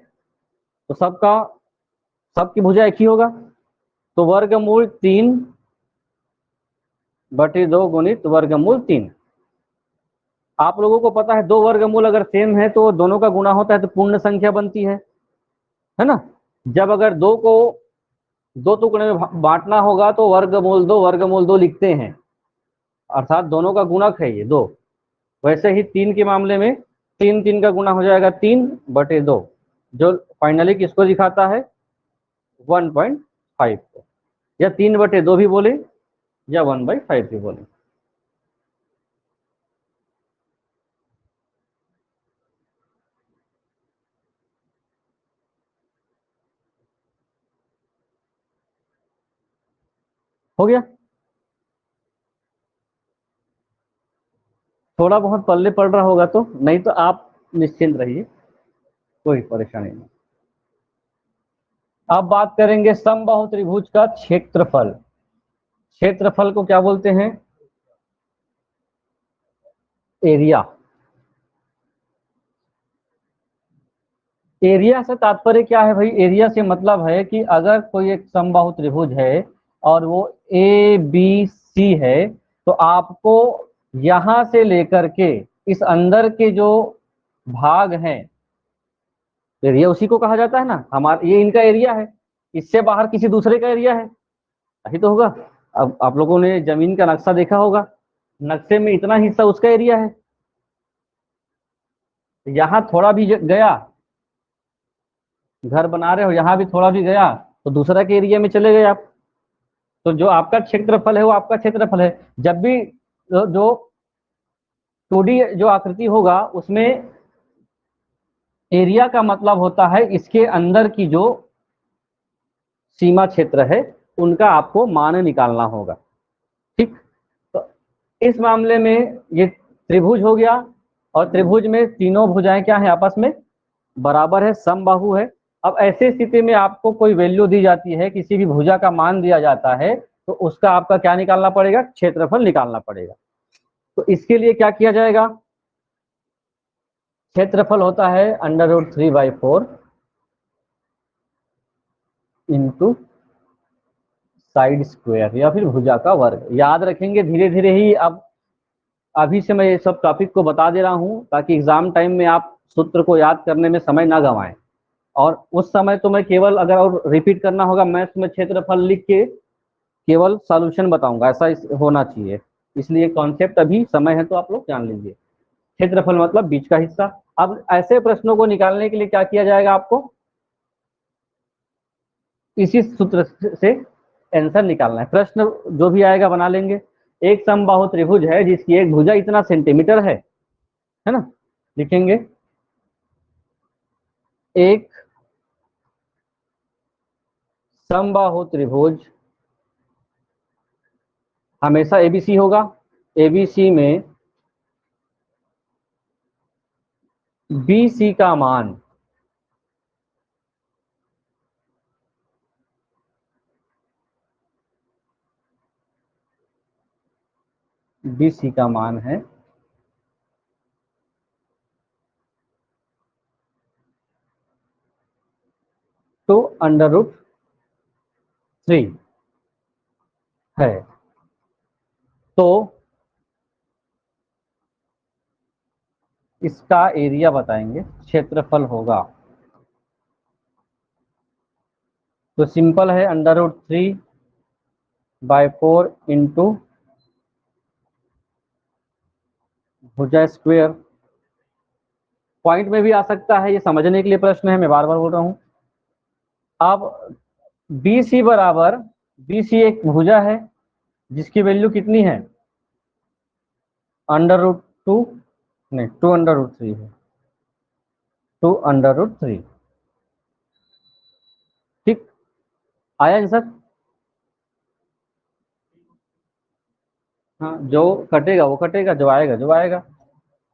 तो सबकी भुजा एक ही होगा। तो वर्गमूल 3/2 गुणित वर्गमूल 3। आप लोगों को पता है दो वर्गमूल अगर सेम है तो दोनों का गुणा होता है तो पूर्ण संख्या बनती है ना? जब अगर दो को दो टुकड़े में बांटना होगा तो वर्गमूल 2 लिखते हैं, अर्थात दोनों का गुणक है ये 2। वैसे ही 3 के मामले में 3 का गुणा हो जाएगा 3/2, जो फाइनली किसको दिखाता है? 1.5 को। या 3/2 भी बोले या 1/5 भी बोले। हो गया? थोड़ा बहुत पल्ले पड़ रहा होगा तो, नहीं तो आप निश्चिंत रहिए, कोई परेशानी नहीं। अब बात करेंगे समबाहु त्रिभुज का क्षेत्रफल। क्षेत्रफल को क्या बोलते हैं? एरिया। एरिया से तात्पर्य क्या है भाई? एरिया से मतलब है कि अगर कोई एक समबाहु त्रिभुज है और वो ए बी सी है तो आपको यहां से लेकर के इस अंदर के जो भाग हैं, एरिया उसी को कहा जाता है ना। हमारा ये इनका एरिया है, इससे बाहर किसी दूसरे का एरिया है, यही तो होगा। अब आप लोगों ने जमीन का नक्शा देखा होगा, नक्शे में इतना हिस्सा उसका एरिया है। यहाँ थोड़ा भी गया, घर बना रहे हो, यहाँ भी थोड़ा भी गया तो दूसरा के एरिया में चले गए आप। तो जो आपका क्षेत्रफल है वो आपका क्षेत्रफल है। जब भी जो 2D जो आकृति होगा उसमें एरिया का मतलब होता है इसके अंदर की जो सीमा क्षेत्र है उनका आपको मान निकालना होगा। ठीक, तो इस मामले में ये त्रिभुज हो गया और त्रिभुज में तीनों भुजाएं क्या है? आपस में बराबर है, समबाहु है। अब ऐसे स्थिति में आपको कोई वैल्यू दी जाती है, किसी भी भुजा का मान दिया जाता है तो उसका आपका क्या निकालना पड़ेगा? क्षेत्रफल निकालना पड़ेगा। तो इसके लिए क्या किया जाएगा? क्षेत्रफल होता है √3/4 इंटू साइड स्क्वायर या फिर भुजा का वर्ग। याद रखेंगे धीरे धीरे ही। अब अभी से मैं ये सब टॉपिक को बता दे रहा हूं ताकि एग्जाम टाइम में आप सूत्र को याद करने में समय ना गंवाएं। और उस समय तो मैं केवल अगर और रिपीट करना होगा मैथ्स में क्षेत्रफल लिख के केवल सॉल्यूशन बताऊंगा, ऐसा होना चाहिए। इसलिए कॉन्सेप्ट अभी समय है तो आप लोग जान लीजिए। क्षेत्रफल मतलब बीच का हिस्सा। अब ऐसे प्रश्नों को निकालने के लिए क्या किया जाएगा, आपको इसी सूत्र से आंसर निकालना है। प्रश्न जो भी आएगा बना लेंगे। एक समबाहु त्रिभुज है जिसकी एक भुजा इतना सेंटीमीटर है ना। लिखेंगे एक समबाहु त्रिभुज हमेशा एबीसी होगा। एबीसी में बीसी का मान बीसी का मान है 2√3 है। तो इसका एरिया बताएंगे, क्षेत्रफल होगा। तो सिंपल है √3/4 इंटू भुजा स्क्वायर। पॉइंट में भी आ सकता है, ये समझने के लिए प्रश्न है, मैं बार बार बोल रहा हूं। अब BC बराबर, BC एक भुजा है जिसकी वैल्यू कितनी है √2 नहीं 2√3 है, 2√3। ठीक, आया आंसर। हाँ, जो कटेगा वो कटेगा, जो आएगा जो आएगा।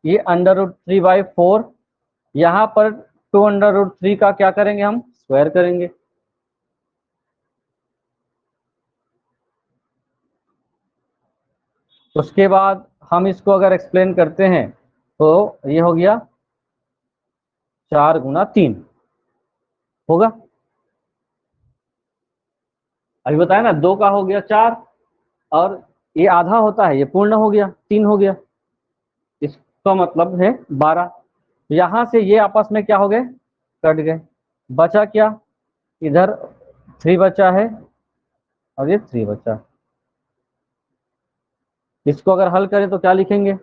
ये √3/4, यहाँ पर 2√3 का क्या करेंगे, हम स्क्वायर करेंगे। उसके बाद हम इसको अगर एक्सप्लेन करते हैं तो ये हो गया 4×3 होगा। अभी बताया ना, 2 का हो गया 4, और ये आधा होता है, ये पूर्ण हो गया 3 हो गया। इसका मतलब है 12। यहां से ये आपस में क्या हो गए, कट गए। बचा क्या, इधर 3 बचा है और ये 3 बचा। इसको अगर हल करें तो क्या लिखेंगे,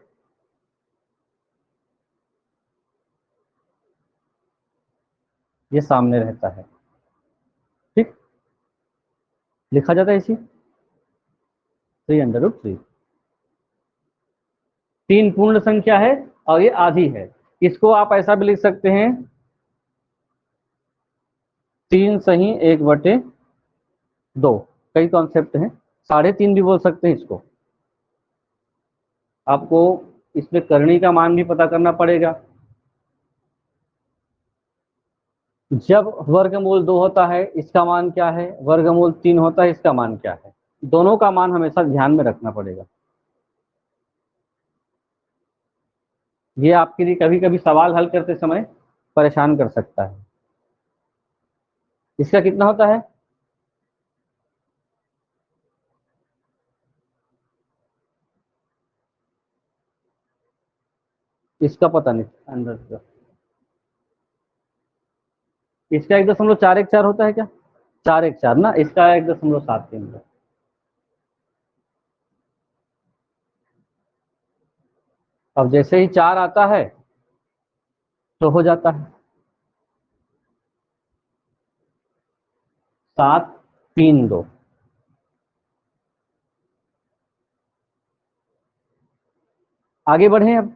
ये सामने रहता है। ठीक, लिखा जाता है इसी 3√3। 3 पूर्ण संख्या है और ये आधी है। इसको आप ऐसा भी लिख सकते हैं 3√1/2। कई कॉन्सेप्ट हैं, 3.5 भी बोल सकते हैं इसको। आपको इसमें करनी का मान भी पता करना पड़ेगा। जब वर्गमूल 2 होता है इसका मान क्या है, वर्गमूल 3 होता है इसका मान क्या है, दोनों का मान हमेशा ध्यान में रखना पड़ेगा। ये आपके लिए कभी कभी सवाल हल करते समय परेशान कर सकता है। इसका कितना होता है, इसका पता नहीं अंदर का। इसका 1.414 होता है क्या, 414 ना, इसका 1.73 है। अब जैसे ही 4 आता है तो हो जाता है 732। आगे बढ़े। अब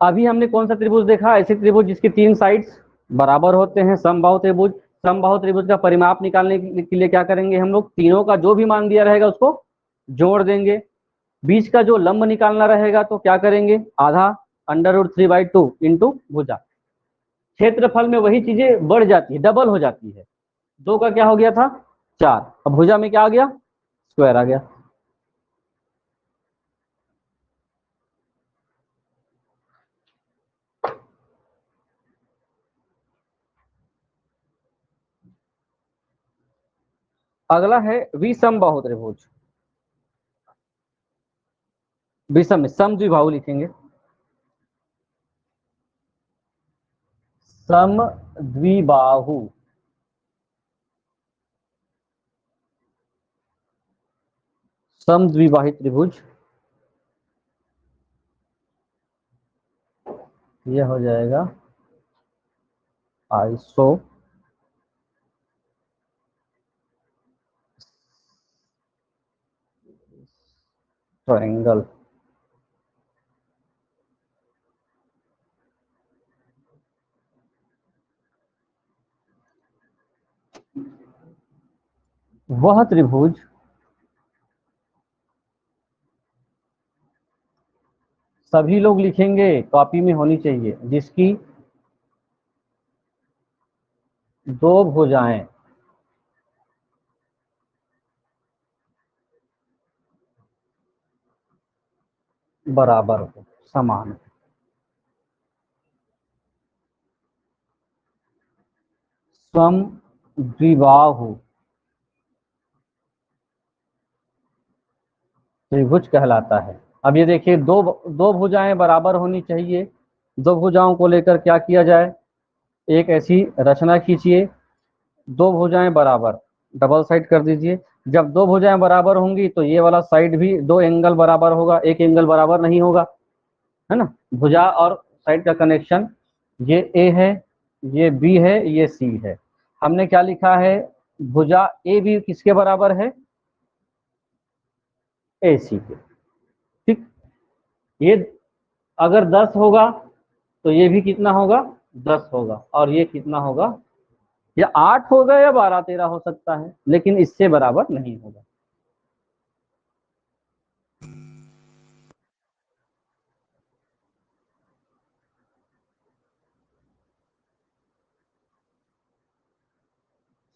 अभी हमने कौन सा त्रिभुज देखा, ऐसे त्रिभुज जिसकी 3 साइड्स बराबर होते हैं, समबाहु त्रिभुज। समबाहु त्रिभुज का परिमाप निकालने के लिए क्या करेंगे हम लोग, तीनों का जो भी मान दिया रहेगा उसको जोड़ देंगे। बीच का जो लंब निकालना रहेगा तो क्या करेंगे, आधा √3/2 इंटू भुजा। क्षेत्रफल में वही चीजें बढ़ जाती है, डबल हो जाती है। 2 का क्या हो गया था 4, अब भुजा में क्या आ गया, स्क्वायर आ गया। अगला है विषम बाहु त्रिभुज। विषम में सम द्विबाहु लिखेंगे, सम द्विबाहु। सम द्विबाही त्रिभुज यह हो जाएगा आइसो ट्रायंगल। वह त्रिभुज सभी लोग लिखेंगे, कॉपी में होनी चाहिए, जिसकी दो भुजाएं बराबर हो, समान। सम द्विबाहु त्रिभुज कहलाता है। अब ये देखिए, दो भुजाएं बराबर होनी चाहिए। दो भुजाओं को लेकर क्या किया जाए, एक ऐसी रचना खींचिए, दो भुजाएं बराबर, डबल साइड कर दीजिए। जब दो भुजाएं बराबर होंगी तो ये वाला साइड भी, दो एंगल बराबर होगा, एक एंगल बराबर नहीं होगा, है ना। भुजा और साइड का कनेक्शन, ये ए है, ये बी है, ये सी है। हमने क्या लिखा है, भुजा ए बी किसके बराबर है, ए सी के। ठीक, ये अगर 10 होगा तो ये भी कितना होगा, 10 होगा, और ये कितना होगा, या 8 होगा या 12 13 हो सकता है, लेकिन इससे बराबर नहीं होगा।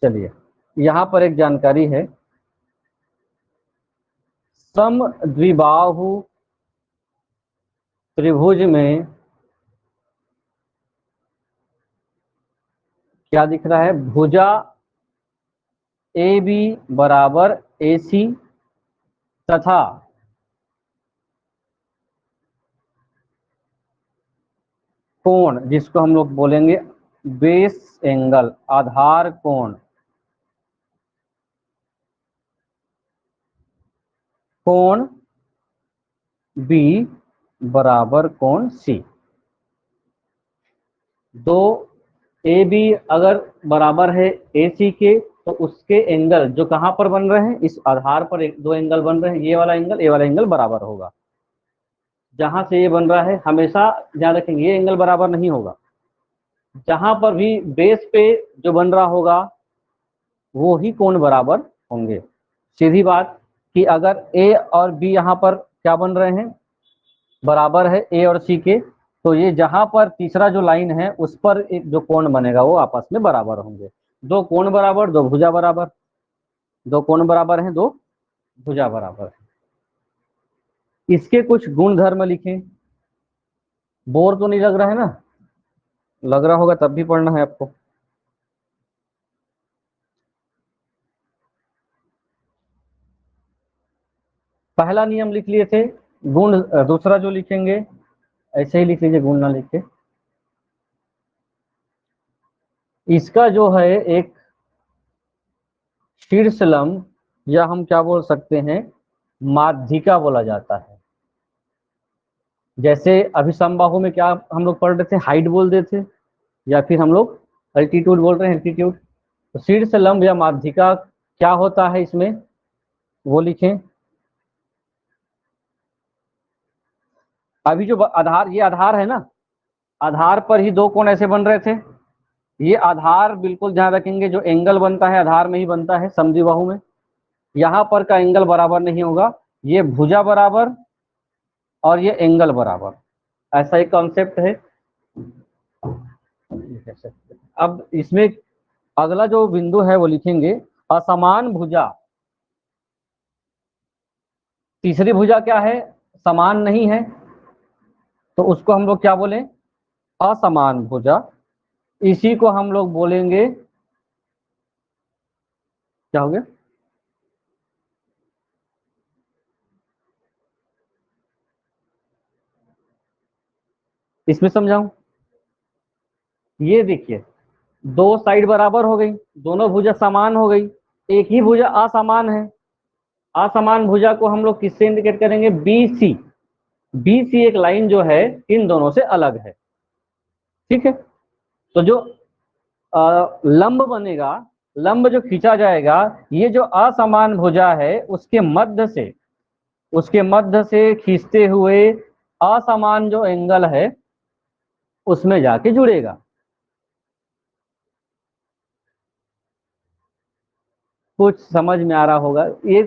चलिए, यहां पर एक जानकारी है, सम द्विबाहु त्रिभुज में क्या दिख रहा है, भुजा ए बी बराबर ए सी तथा कोण, जिसको हम लोग बोलेंगे बेस एंगल, आधार कोण, कोण बी बराबर कोण सी। दो ए बी अगर बराबर है ए सी के, तो उसके एंगल जो कहां पर बन रहे हैं, इस आधार पर दो एंगल बन रहे हैं, ये वाला एंगल, ये वाला एंगल बराबर होगा। जहां से ये बन रहा है, हमेशा ध्यान रखेंगे, ये एंगल बराबर नहीं होगा। जहां पर भी बेस पे जो बन रहा होगा वो ही कोण बराबर होंगे। सीधी बात कि अगर ए और बी यहाँ पर क्या बन रहे हैं, बराबर है ए और सी के, तो ये जहां पर तीसरा जो लाइन है उस पर एक जो कोण बनेगा वो आपस में बराबर होंगे। दो कोण बराबर, दो भुजा बराबर, दो कोण बराबर हैं, दो भुजा बराबर है। इसके कुछ गुण धर्म लिखें। बोर तो नहीं लग रहा है ना, लग रहा होगा तब भी पढ़ना है आपको। पहला नियम लिख लिए थे, गुण दूसरा जो लिखेंगे ऐसे ही लिख लीजिए, गुण ना लिखे। इसका जो है एक शीर्ष लंब, या हम क्या बोल सकते हैं, माध्यिका बोला जाता है। जैसे अभी समबाहु में क्या हम लोग पढ़ रहे थे, हाइट बोल रहे थे, या फिर हम लोग अल्टीट्यूड बोल रहे हैं, एल्टीट्यूड। तो शीर्ष लंब या माध्यिका क्या होता है इसमें, वो लिखें। अभी जो आधार, ये आधार है ना, आधार पर ही दो कोण ऐसे बन रहे थे। ये आधार बिल्कुल ध्यान रखेंगे, जो एंगल बनता है आधार में ही बनता है समद्विबाहु में। यहाँ पर का एंगल बराबर नहीं होगा, ये भुजा बराबर और ये एंगल बराबर, ऐसा एक कॉन्सेप्ट है। अब इसमें अगला जो बिंदु है वो लिखेंगे असमान भुजा। तीसरी भुजा क्या है, समान नहीं है, तो उसको हम लोग क्या बोले, असमान भुजा। इसी को हम लोग बोलेंगे, क्या हो गया, इसमें समझाऊं, ये देखिए दो साइड बराबर हो गई, दोनों भुजा समान हो गई, एक ही भुजा असमान है। असमान भुजा को हम लोग किससे इंडिकेट करेंगे? B C. बी सी एक लाइन जो है इन दोनों से अलग है, ठीक है। तो जो लंब बनेगा, लंब जो खींचा जाएगा, ये जो असमान भुजा है उसके मध्य से खींचते हुए असमान जो एंगल है उसमें जाके जुड़ेगा। कुछ समझ में आ रहा होगा, ये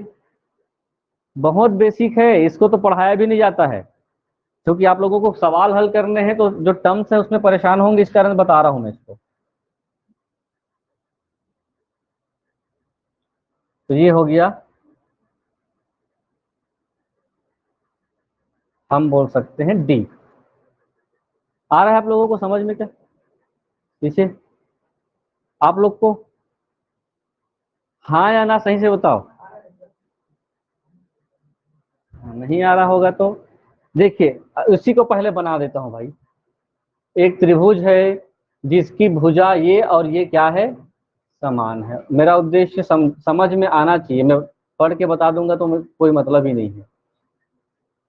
बहुत बेसिक है, इसको तो पढ़ाया भी नहीं जाता है, क्योंकि आप लोगों को सवाल हल करने हैं तो जो टर्म्स है उसमें परेशान होंगे, इस कारण बता रहा हूं मैं इसको। तो ये हो गया, हम बोल सकते हैं डी। आ रहा है आप लोगों को समझ में क्या पीछे? आप लोग को हाँ या ना सही से बताओ। नहीं आ रहा होगा तो देखिए, उसी को पहले बना देता हूं भाई। एक त्रिभुज है जिसकी भुजा ये और ये क्या है? समान है। मेरा उद्देश्य समझ में आना चाहिए, मैं पढ़ के बता दूंगा तो कोई मतलब ही नहीं है।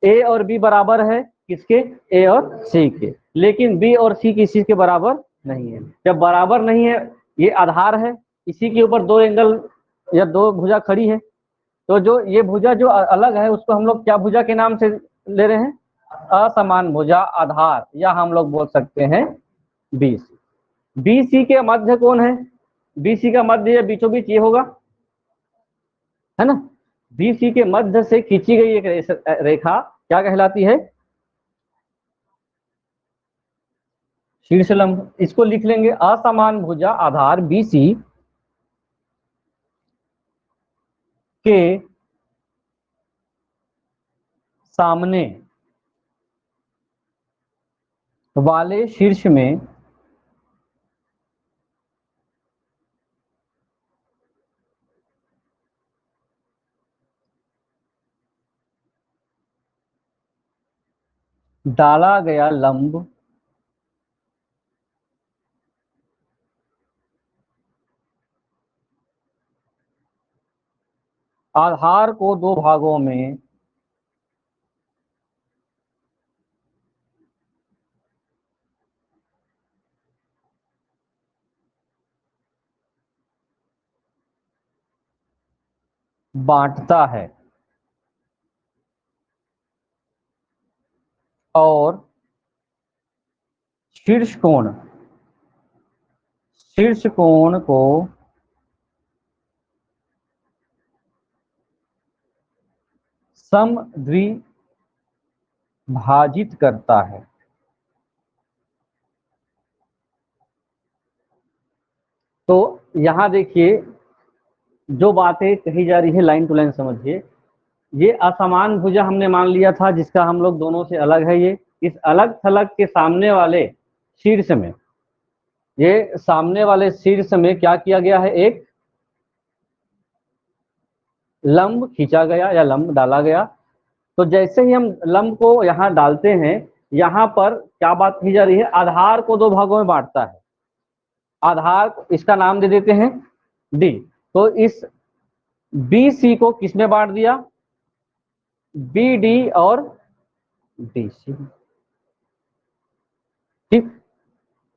ए और बी बराबर है किसके? ए और सी के। लेकिन बी और सी किसी के बराबर नहीं है। जब बराबर नहीं है, ये आधार है, इसी के ऊपर दो एंगल या दो भुजा खड़ी है, तो जो ये भुजा जो अलग है उसको हम लोग क्या भुजा के नाम से ले रहे हैं? असमान भुजा आधार, या हम लोग बोल सकते हैं बी सी। बी सी के मध्य कौन है? बी सी का मध्य या बीचों बीच ये होगा, है ना। बी सी के मध्य से खींची गई एक रेखा क्या कहलाती है? शीर्षलंब। इसको लिख लेंगे असमान भुजा आधार बी सी के सामने वाले शीर्ष में डाला गया लंब आधार को दो भागों में बांटता है और शीर्ष कोण को समद्विभाजित करता है। तो यहां देखिए जो बातें कही जा रही है लाइन टू लाइन समझिए। ये असमान भुजा हमने मान लिया था जिसका हम लोग दोनों से अलग है। ये इस अलग थलग के सामने वाले शीर्ष में, ये सामने वाले शीर्ष में क्या किया गया है? एक लंब खींचा गया या लंब डाला गया। तो जैसे ही हम लंब को यहाँ डालते हैं, यहाँ पर क्या बात की जा रही है? आधार को दो भागों में बांटता है। आधार, इसका नाम दे देते हैं डी। तो इस बी सी को किसमें बांट दिया? बी डी और डी सी। ठीक,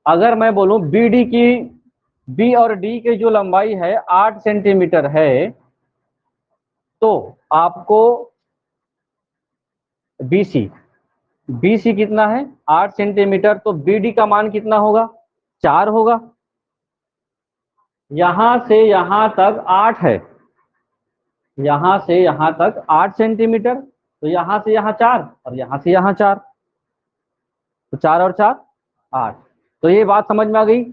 अगर मैं बोलूं बी डी की, बी और डी की जो लंबाई है 8 सेंटीमीटर है, तो आपको बीसी, बीसी कितना है? 8 सेंटीमीटर। तो बीडी का मान कितना होगा? 4 होगा। यहां से यहां तक 8 है, यहां से यहां तक 8 सेंटीमीटर, तो यहां से यहां 4 और यहां से यहां 4, तो 4 और 4 8। तो ये बात समझ में आ गई।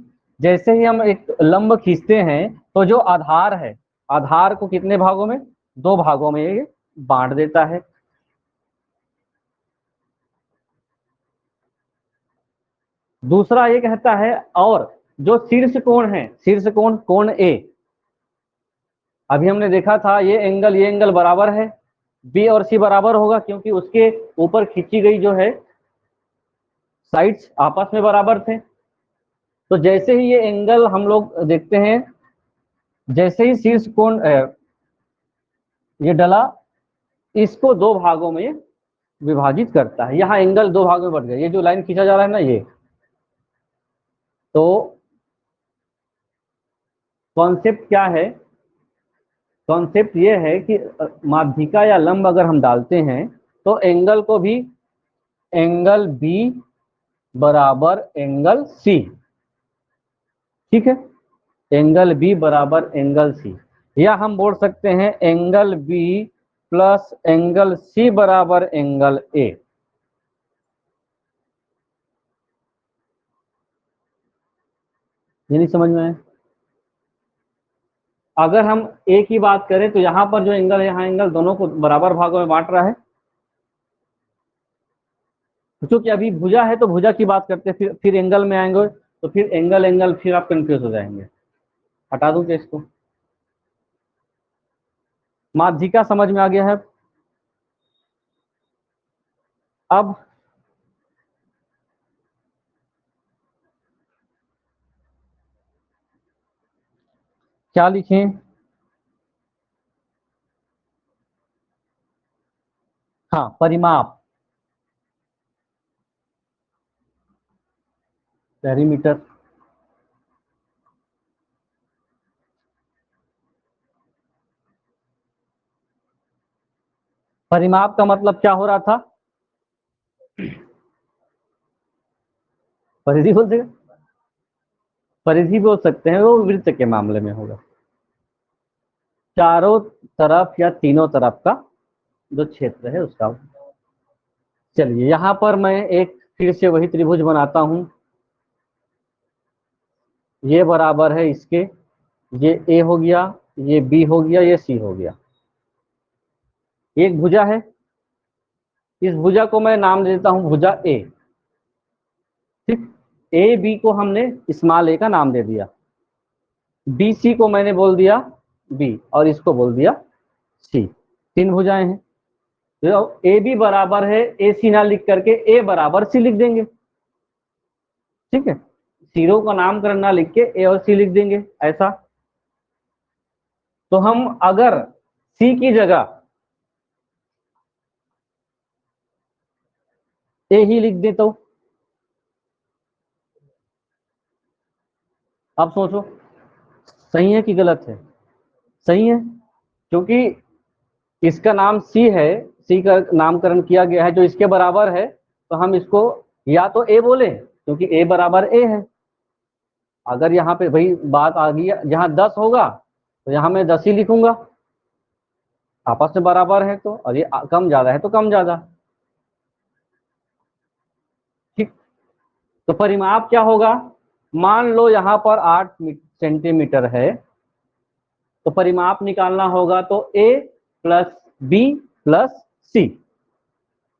जैसे ही हम एक लंब खींचते हैं तो जो आधार है, आधार को कितने भागों में? दो भागों में ये बांट देता है। दूसरा ये कहता है, और जो शीर्ष कोण है, शीर्ष कोण कोण ए, अभी हमने देखा था ये एंगल बराबर है, बी और सी बराबर होगा क्योंकि उसके ऊपर खींची गई जो है साइड्स आपस में बराबर थे। तो जैसे ही ये एंगल हम लोग देखते हैं, जैसे ही शीर्ष कोण ये डला, इसको दो भागों में विभाजित करता है। यहाँ एंगल दो भागों में बढ़ गया, ये जो लाइन खींचा जा रहा है ना, ये तो कॉन्सेप्ट क्या है? कॉन्सेप्ट ये है कि माध्यिका या लंब अगर हम डालते हैं तो एंगल को भी एंगल बी बराबर एंगल सी, ठीक है, एंगल बी बराबर एंगल सी, या हम बोल सकते हैं angle B plus angle C बराबर एंगल ए। ये नहीं समझ में आया? अगर हम ए की बात करें तो यहां पर जो एंगल है, यहाँ एंगल दोनों को बराबर भागों में बांट रहा है। क्योंकि अभी भुजा है तो भुजा की बात करते हैं, फिर एंगल में आएंगे तो फिर एंगल एंगल फिर आप कंफ्यूज हो जाएंगे। हटा दूं क्या इसको? माध्यिका समझ में आ गया है? अब क्या लिखें? हाँ, परिमाप, पेरीमीटर। परिमाप का मतलब क्या हो रहा था? परिधि बोल देगा, परिधि बोल सकते हैं, वो वृत्त के मामले में होगा। चारों तरफ या तीनों तरफ का जो क्षेत्र है उसका। चलिए यहां पर मैं एक फिर से वही त्रिभुज बनाता हूं। ये बराबर है इसके, ये ए हो गया, ये बी हो गया, ये सी हो गया। एक भुजा है, इस भुजा को मैं नाम देता हूं भुजा ए, ठीक। ए बी को हमने स्मॉल ए का नाम दे दिया, बी सी को मैंने बोल दिया बी, और इसको बोल दिया सी। तीन भुजाएं हैं। तो ए बी बराबर है ए सी ना लिख करके ए बराबर सी लिख देंगे, ठीक है। सिरों का नामकरण ना लिख के ए और सी लिख देंगे ऐसा। तो हम अगर सी की जगह ए ही लिख दे तो अब सोचो, सही है कि गलत है? सही है, क्योंकि इसका नाम सी है, सी का नामकरण किया गया है जो इसके बराबर है, तो हम इसको या तो ए बोले क्योंकि ए बराबर ए है। अगर यहाँ पे भाई बात आ गई, जहाँ 10 होगा तो यहाँ मैं 10 ही लिखूंगा, आपस में बराबर है तो, और ये कम ज्यादा है तो कम ज्यादा, ठीक। तो परिमाप क्या होगा? मान लो यहाँ पर 8 सेंटीमीटर है, तो परिमाप निकालना होगा तो A plus B plus C,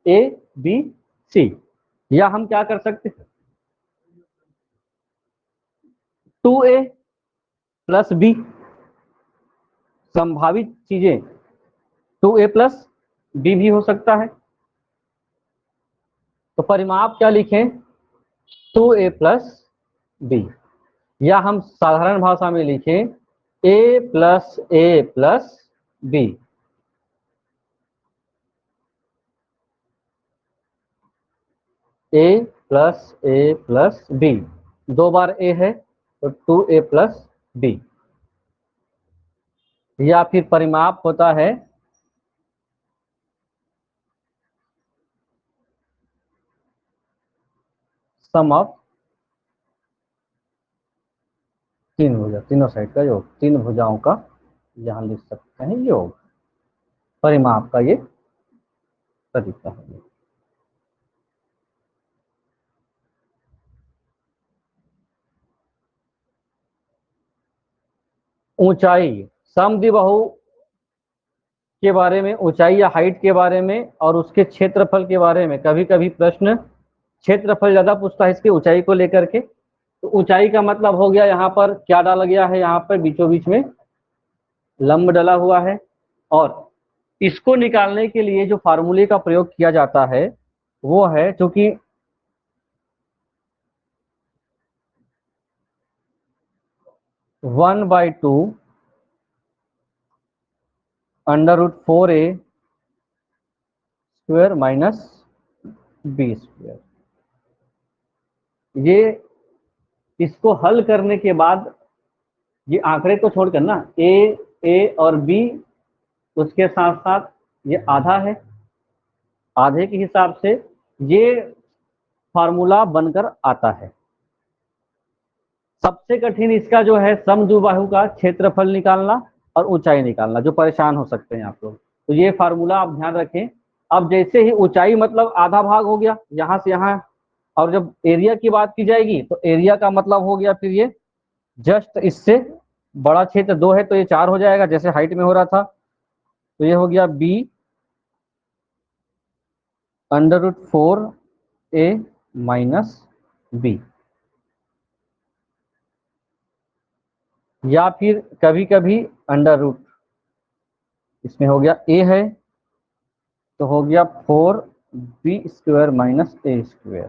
A B C. या हम क्या कर सकते हैं, 2a प्लस बी, संभावित चीजें 2a प्लस बी भी हो सकता है। तो परिमाप क्या लिखें? 2a प्लस बी, या हम साधारण भाषा में लिखें a plus b. A plus b, दो बार ए है तो 2a प्लस बी। या फिर परिमाप होता है सम ऑफ तीन भुजा, तीनों साइड का योग, तीन भुजाओं का यहां लिख सकते हैं योग। परिमाप का ये तरीका है। ऊंचाई, समद्विबाहु के बारे में, ऊंचाई या हाइट के बारे में और उसके क्षेत्रफल के बारे में कभी कभी प्रश्न क्षेत्रफल ज्यादा पूछता है इसकी ऊंचाई को लेकर के। तो ऊंचाई का मतलब हो गया, यहाँ पर क्या डाला गया है, यहाँ पर बीचों बीच में लंब डला हुआ है, और इसको निकालने के लिए जो फार्मूले का प्रयोग किया जाता है वो है, क्योंकि 1/2 √4a square minus B square. ये इसको हल करने के बाद ये आंकड़े को छोड़कर ना ए और बी, उसके साथ साथ ये आधा है, आधे के हिसाब से ये फार्मूला बनकर आता है। सबसे कठिन इसका जो है समद्विबाहु का क्षेत्रफल निकालना और ऊंचाई निकालना, जो परेशान हो सकते हैं आप लोग। तो ये फार्मूला आप ध्यान रखें। अब जैसे ही ऊंचाई मतलब आधा भाग हो गया यहाँ से यहाँ, और जब एरिया की बात की जाएगी तो एरिया का मतलब हो गया फिर ये जस्ट इससे बड़ा क्षेत्र 2 है तो ये 4 हो जाएगा, जैसे हाइट में हो रहा था। तो ये हो गया b √4a माइनस बी। या फिर कभी कभी अंडर रूट, इसमें हो गया a है तो हो गया 4b square minus a square.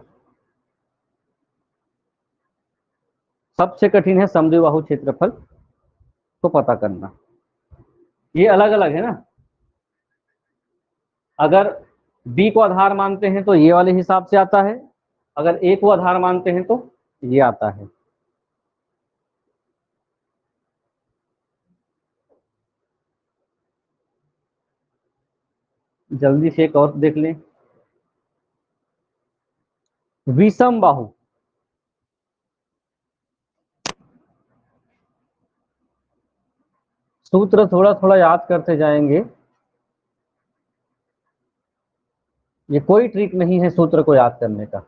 सबसे कठिन है समद्विबाहु क्षेत्रफल को पता करना। ये अलग अलग है ना, अगर b को आधार मानते हैं तो ये वाले हिसाब से आता है, अगर a को आधार मानते हैं तो ये आता है। जल्दी से एक और देख लें, विषम बाहु। सूत्र थोड़ा थोड़ा याद करते जाएंगे, ये कोई ट्रिक नहीं है सूत्र को याद करने का।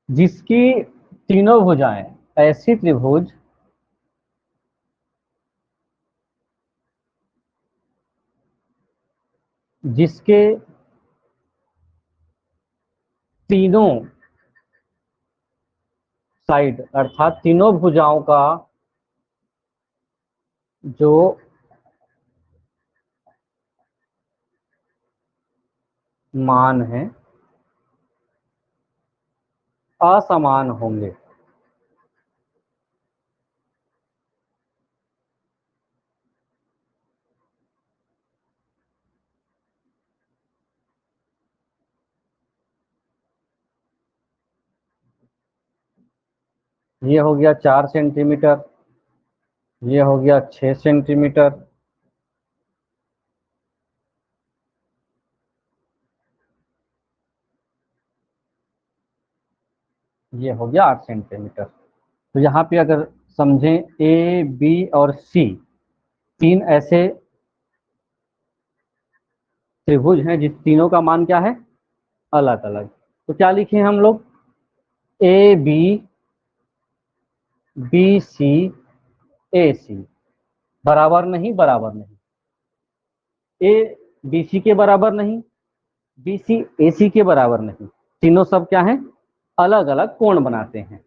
जिसकी तीनों भुजाएं, ऐसी त्रिभुज जिसके तीनों साइड अर्थात तीनों भुजाओं का जो मान है असमान होंगे। ये हो गया 4 सेंटीमीटर, ये हो गया 6 सेंटीमीटर, ये हो गया 8 सेंटीमीटर। तो यहाँ पे अगर समझें ए बी और सी तीन ऐसे त्रिभुज हैं जिस तीनों का मान क्या है अलग अलग। तो क्या लिखे हम लोग, ए बी बी सी ए सी बराबर नहीं, बराबर नहीं, ए बी सी के बराबर नहीं, बी सी ए सी के बराबर नहीं, तीनों सब क्या है अलग अलग कोण बनाते हैं।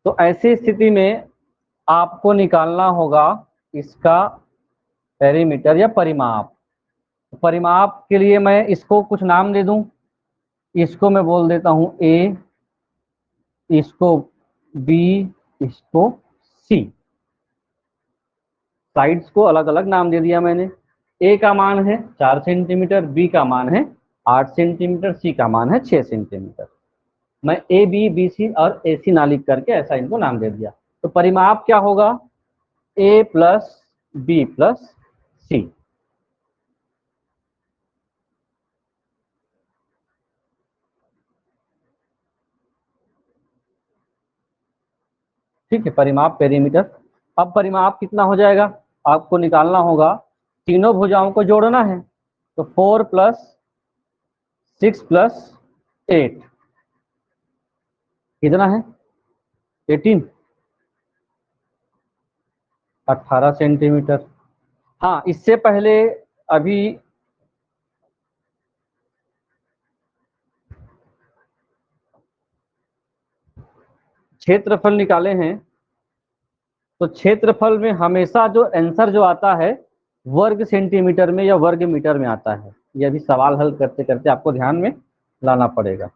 तो ऐसी स्थिति में आपको निकालना होगा इसका पेरीमीटर या परिमाप। परिमाप के लिए मैं इसको कुछ नाम दे दूं, इसको मैं बोल देता हूं ए, इसको बी, इसको सी। साइड्स को अलग अलग नाम दे दिया मैंने। ए का मान है 4 सेंटीमीटर, बी का मान है 8 सेंटीमीटर, सी का मान है 6 सेंटीमीटर। मैं ए बी बी सी और ए सी ना लिख करके ऐसा इनको नाम दे दिया। तो परिमाप क्या होगा, ए प्लस बी प्लस सी। ठीक है, परिमाप पेरीमीटर। अब परिमाप कितना हो जाएगा, आपको निकालना होगा, तीनों भुजाओं को जोड़ना है। तो 4 + 6 + 8 कितना है 18 18 सेंटीमीटर। हाँ, इससे पहले अभी क्षेत्रफल निकाले हैं, तो क्षेत्रफल में हमेशा जो आंसर जो आता है वर्ग सेंटीमीटर में या वर्ग मीटर में आता है। ये अभी सवाल हल करते करते आपको ध्यान में लाना पड़ेगा।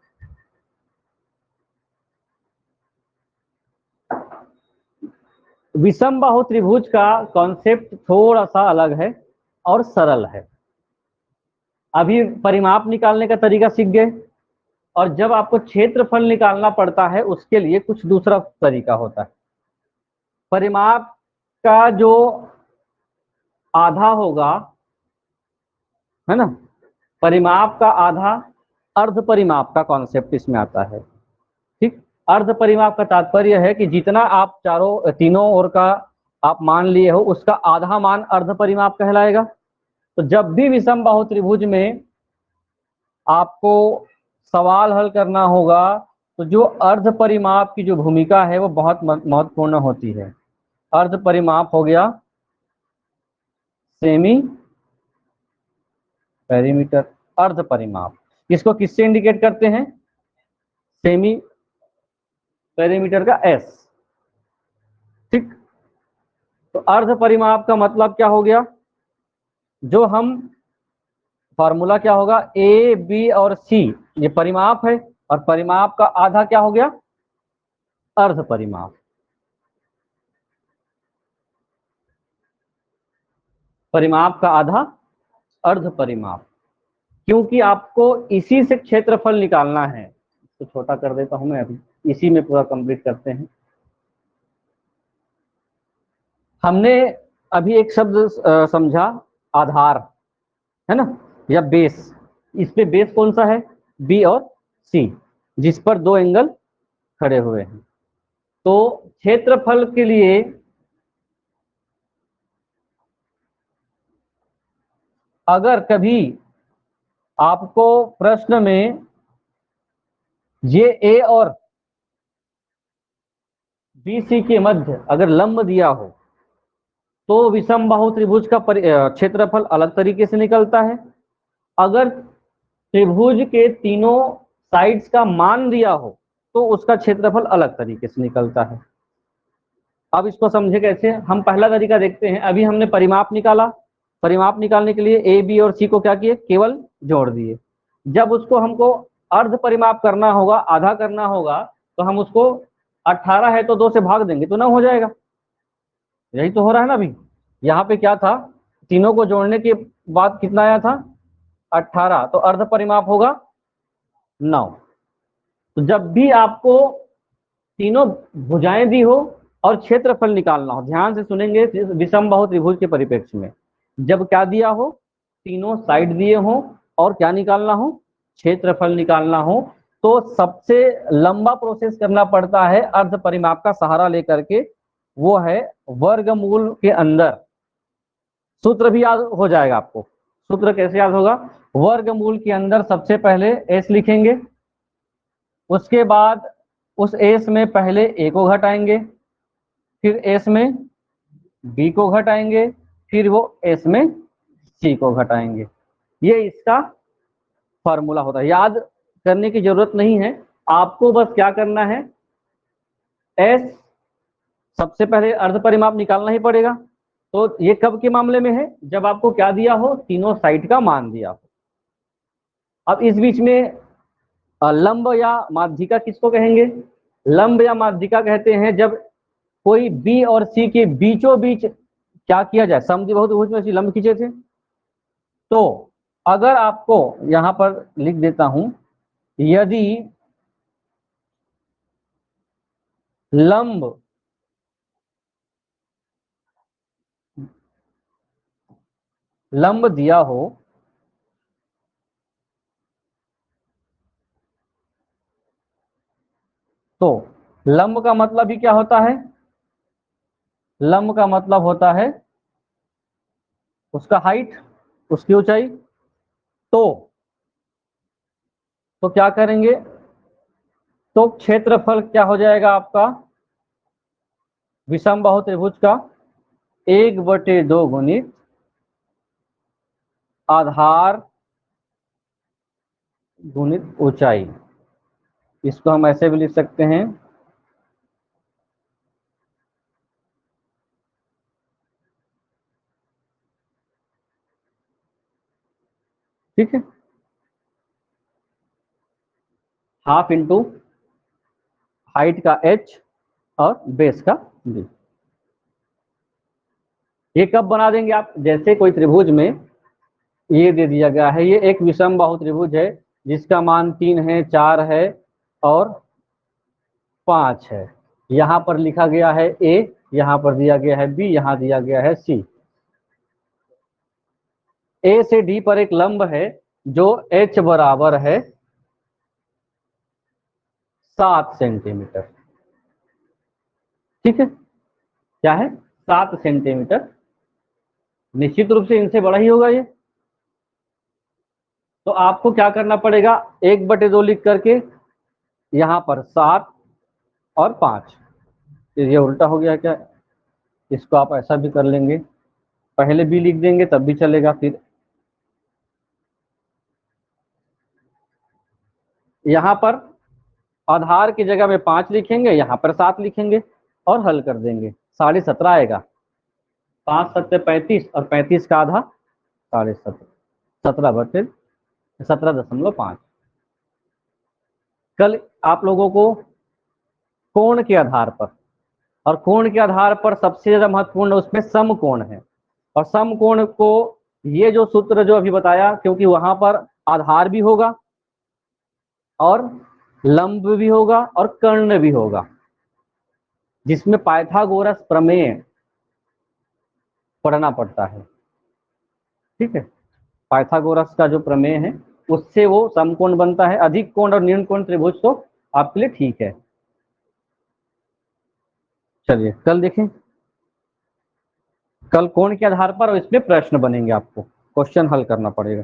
विषमबाहु त्रिभुज का कॉन्सेप्ट थोड़ा सा अलग है और सरल है। अभी परिमाप निकालने का तरीका सीख गए, और जब आपको क्षेत्रफल निकालना पड़ता है उसके लिए कुछ दूसरा तरीका होता है। परिमाप का जो आधा होगा, है ना, परिमाप का आधा अर्ध परिमाप का कॉन्सेप्ट इसमें आता है। ठीक, अर्ध परिमाप का तात्पर्य है कि जितना आप तीनों ओर का आप मान लिए हो उसका आधा मान अर्ध परिमाप कहलाएगा। तो जब भी विषमबाहु त्रिभुज में आपको सवाल हल करना होगा तो जो अर्ध परिमाप की जो भूमिका है वो बहुत महत्वपूर्ण होती है। अर्ध परिमाप हो गया सेमी पेरीमीटर। अर्ध परिमाप इसको किससे इंडिकेट करते हैं? सेमी पेरीमीटर का एस। ठीक, तो अर्ध परिमाप का मतलब क्या हो गया? जो हम फॉर्मूला क्या होगा, ए बी और सी ये परिमाप है, और परिमाप का आधा क्या हो गया? अर्ध परिमाप। परिमाप का आधा अर्ध परिमाप, क्योंकि आपको इसी से क्षेत्रफल निकालना है। तो छोटा कर देता हूं मैं, अभी इसी में पूरा कंप्लीट करते हैं। हमने अभी एक शब्द समझा, आधार, है ना, या बेस। इस पे बेस कौन सा है? बी और सी, जिस पर दो एंगल खड़े हुए हैं। तो क्षेत्रफल के लिए अगर कभी आपको प्रश्न में ये ए और बी सी के मध्य अगर लंब दिया हो तो विषमबाहु त्रिभुज का क्षेत्रफल अलग तरीके से निकलता है। अगर त्रिभुज के तीनों साइड्स का मान दिया हो तो उसका क्षेत्रफल अलग तरीके से निकलता है। अब इसको समझे कैसे? हम पहला तरीका देखते हैं। अभी हमने परिमाप निकाला, परिमाप निकालने के लिए ए बी और सी को क्या किए? केवल जोड़ दिए। जब उसको हमको अर्ध परिमाप करना होगा, आधा करना होगा, तो हम उसको 18 है तो 2 से भाग देंगे तो 9 हो जाएगा। यही तो हो रहा है ना अभी। यहाँ पे क्या था, तीनों को जोड़ने के बाद कितना आया था? 18, तो अर्ध परिमाप होगा 9। तो जब भी आपको तीनों भुजाएं दी हो और क्षेत्रफल निकालना हो, ध्यान से सुनेंगे विषमबाहु त्रिभुज के परिप्रेक्ष्य में, जब क्या दिया हो? तीनों साइड दिए हो और क्या निकालना हो? क्षेत्रफल निकालना हो, तो सबसे लंबा प्रोसेस करना पड़ता है अर्ध परिमाप का सहारा लेकर के, वो है वर्गमूल के अंदर। सूत्र भी याद हो जाएगा आपको। सूत्र कैसे याद होगा? वर्गमूल के अंदर सबसे पहले एस लिखेंगे, उसके बाद उस एस में पहले ए को घटाएंगे, फिर एस में बी को घटाएंगे, फिर वो एस में सी को घटाएंगे। ये इसका फॉर्मूला होता है। याद करने की जरूरत नहीं है, आपको बस क्या करना है, एस सबसे पहले अर्ध परिमाप निकालना ही पड़ेगा। तो ये कब के मामले में है? जब आपको क्या दिया हो? तीनों साइड का मान दिया हो। अब इस बीच में लंब या माध्यिका किसको कहेंगे? लंब या माध्यिका कहते हैं जब कोई बी और सी के बीचों बीच क्या किया जाए? समद्विबाहु त्रिभुज में लंब खींचे थे। तो अगर आपको यहां पर लिख देता हूं, यदि लंब दिया हो तो लंब का मतलब ही क्या होता है? लंब का मतलब होता है उसका हाइट, उसकी ऊंचाई। तो तो क्या करेंगे, तो क्षेत्रफल क्या हो जाएगा आपका विषमबाहु त्रिभुज का 1/2 गुणित आधार गुणित ऊंचाई। इसको हम ऐसे भी लिख सकते हैं, ठीक है, हाफ इंटू हाइट का h और बेस का b। ये कब बना देंगे आप, जैसे कोई त्रिभुज में ये दे दिया गया है, ये एक विषमबाहु त्रिभुज है जिसका मान 3 है, 4 है और 5 है। यहां पर लिखा गया है a, यहां पर दिया गया है b, यहां दिया गया है c। a से d पर एक लंब है जो h बराबर है 7 सेंटीमीटर, ठीक है, क्या है 7 सेंटीमीटर। निश्चित रूप से इनसे बड़ा ही होगा ये। तो आपको क्या करना पड़ेगा, 1/2 लिख करके यहाँ पर 7 और 5, ये उल्टा हो गया क्या, इसको आप ऐसा भी कर लेंगे, पहले भी लिख देंगे तब भी चलेगा। फिर यहाँ पर आधार की जगह में 5 लिखेंगे, यहाँ पर 7 लिखेंगे और हल कर देंगे, 17.5 आएगा। 5 7 35 और 35 का आधा 17.5, 17.5। कल आप लोगों को कोण के आधार पर, और कोण के आधार पर सबसे ज्यादा महत्वपूर्ण उसमें समकोण है, और समकोण को ये जो सूत्र जो अभी बताया, क्योंकि वहां पर आधार भी होगा और लंब भी होगा और कर्ण भी होगा, जिसमें पाइथागोरस प्रमेय पढ़ना पड़ता है, ठीक है। पाइथागोरस का जो प्रमेय है उससे वो समकोण बनता है। अधिक कोण और न्यून कोण त्रिभुज तो आपके लिए ठीक है। चलिए कल देखें, कल कोण के आधार पर और इसमें प्रश्न बनेंगे, आपको क्वेश्चन हल करना पड़ेगा।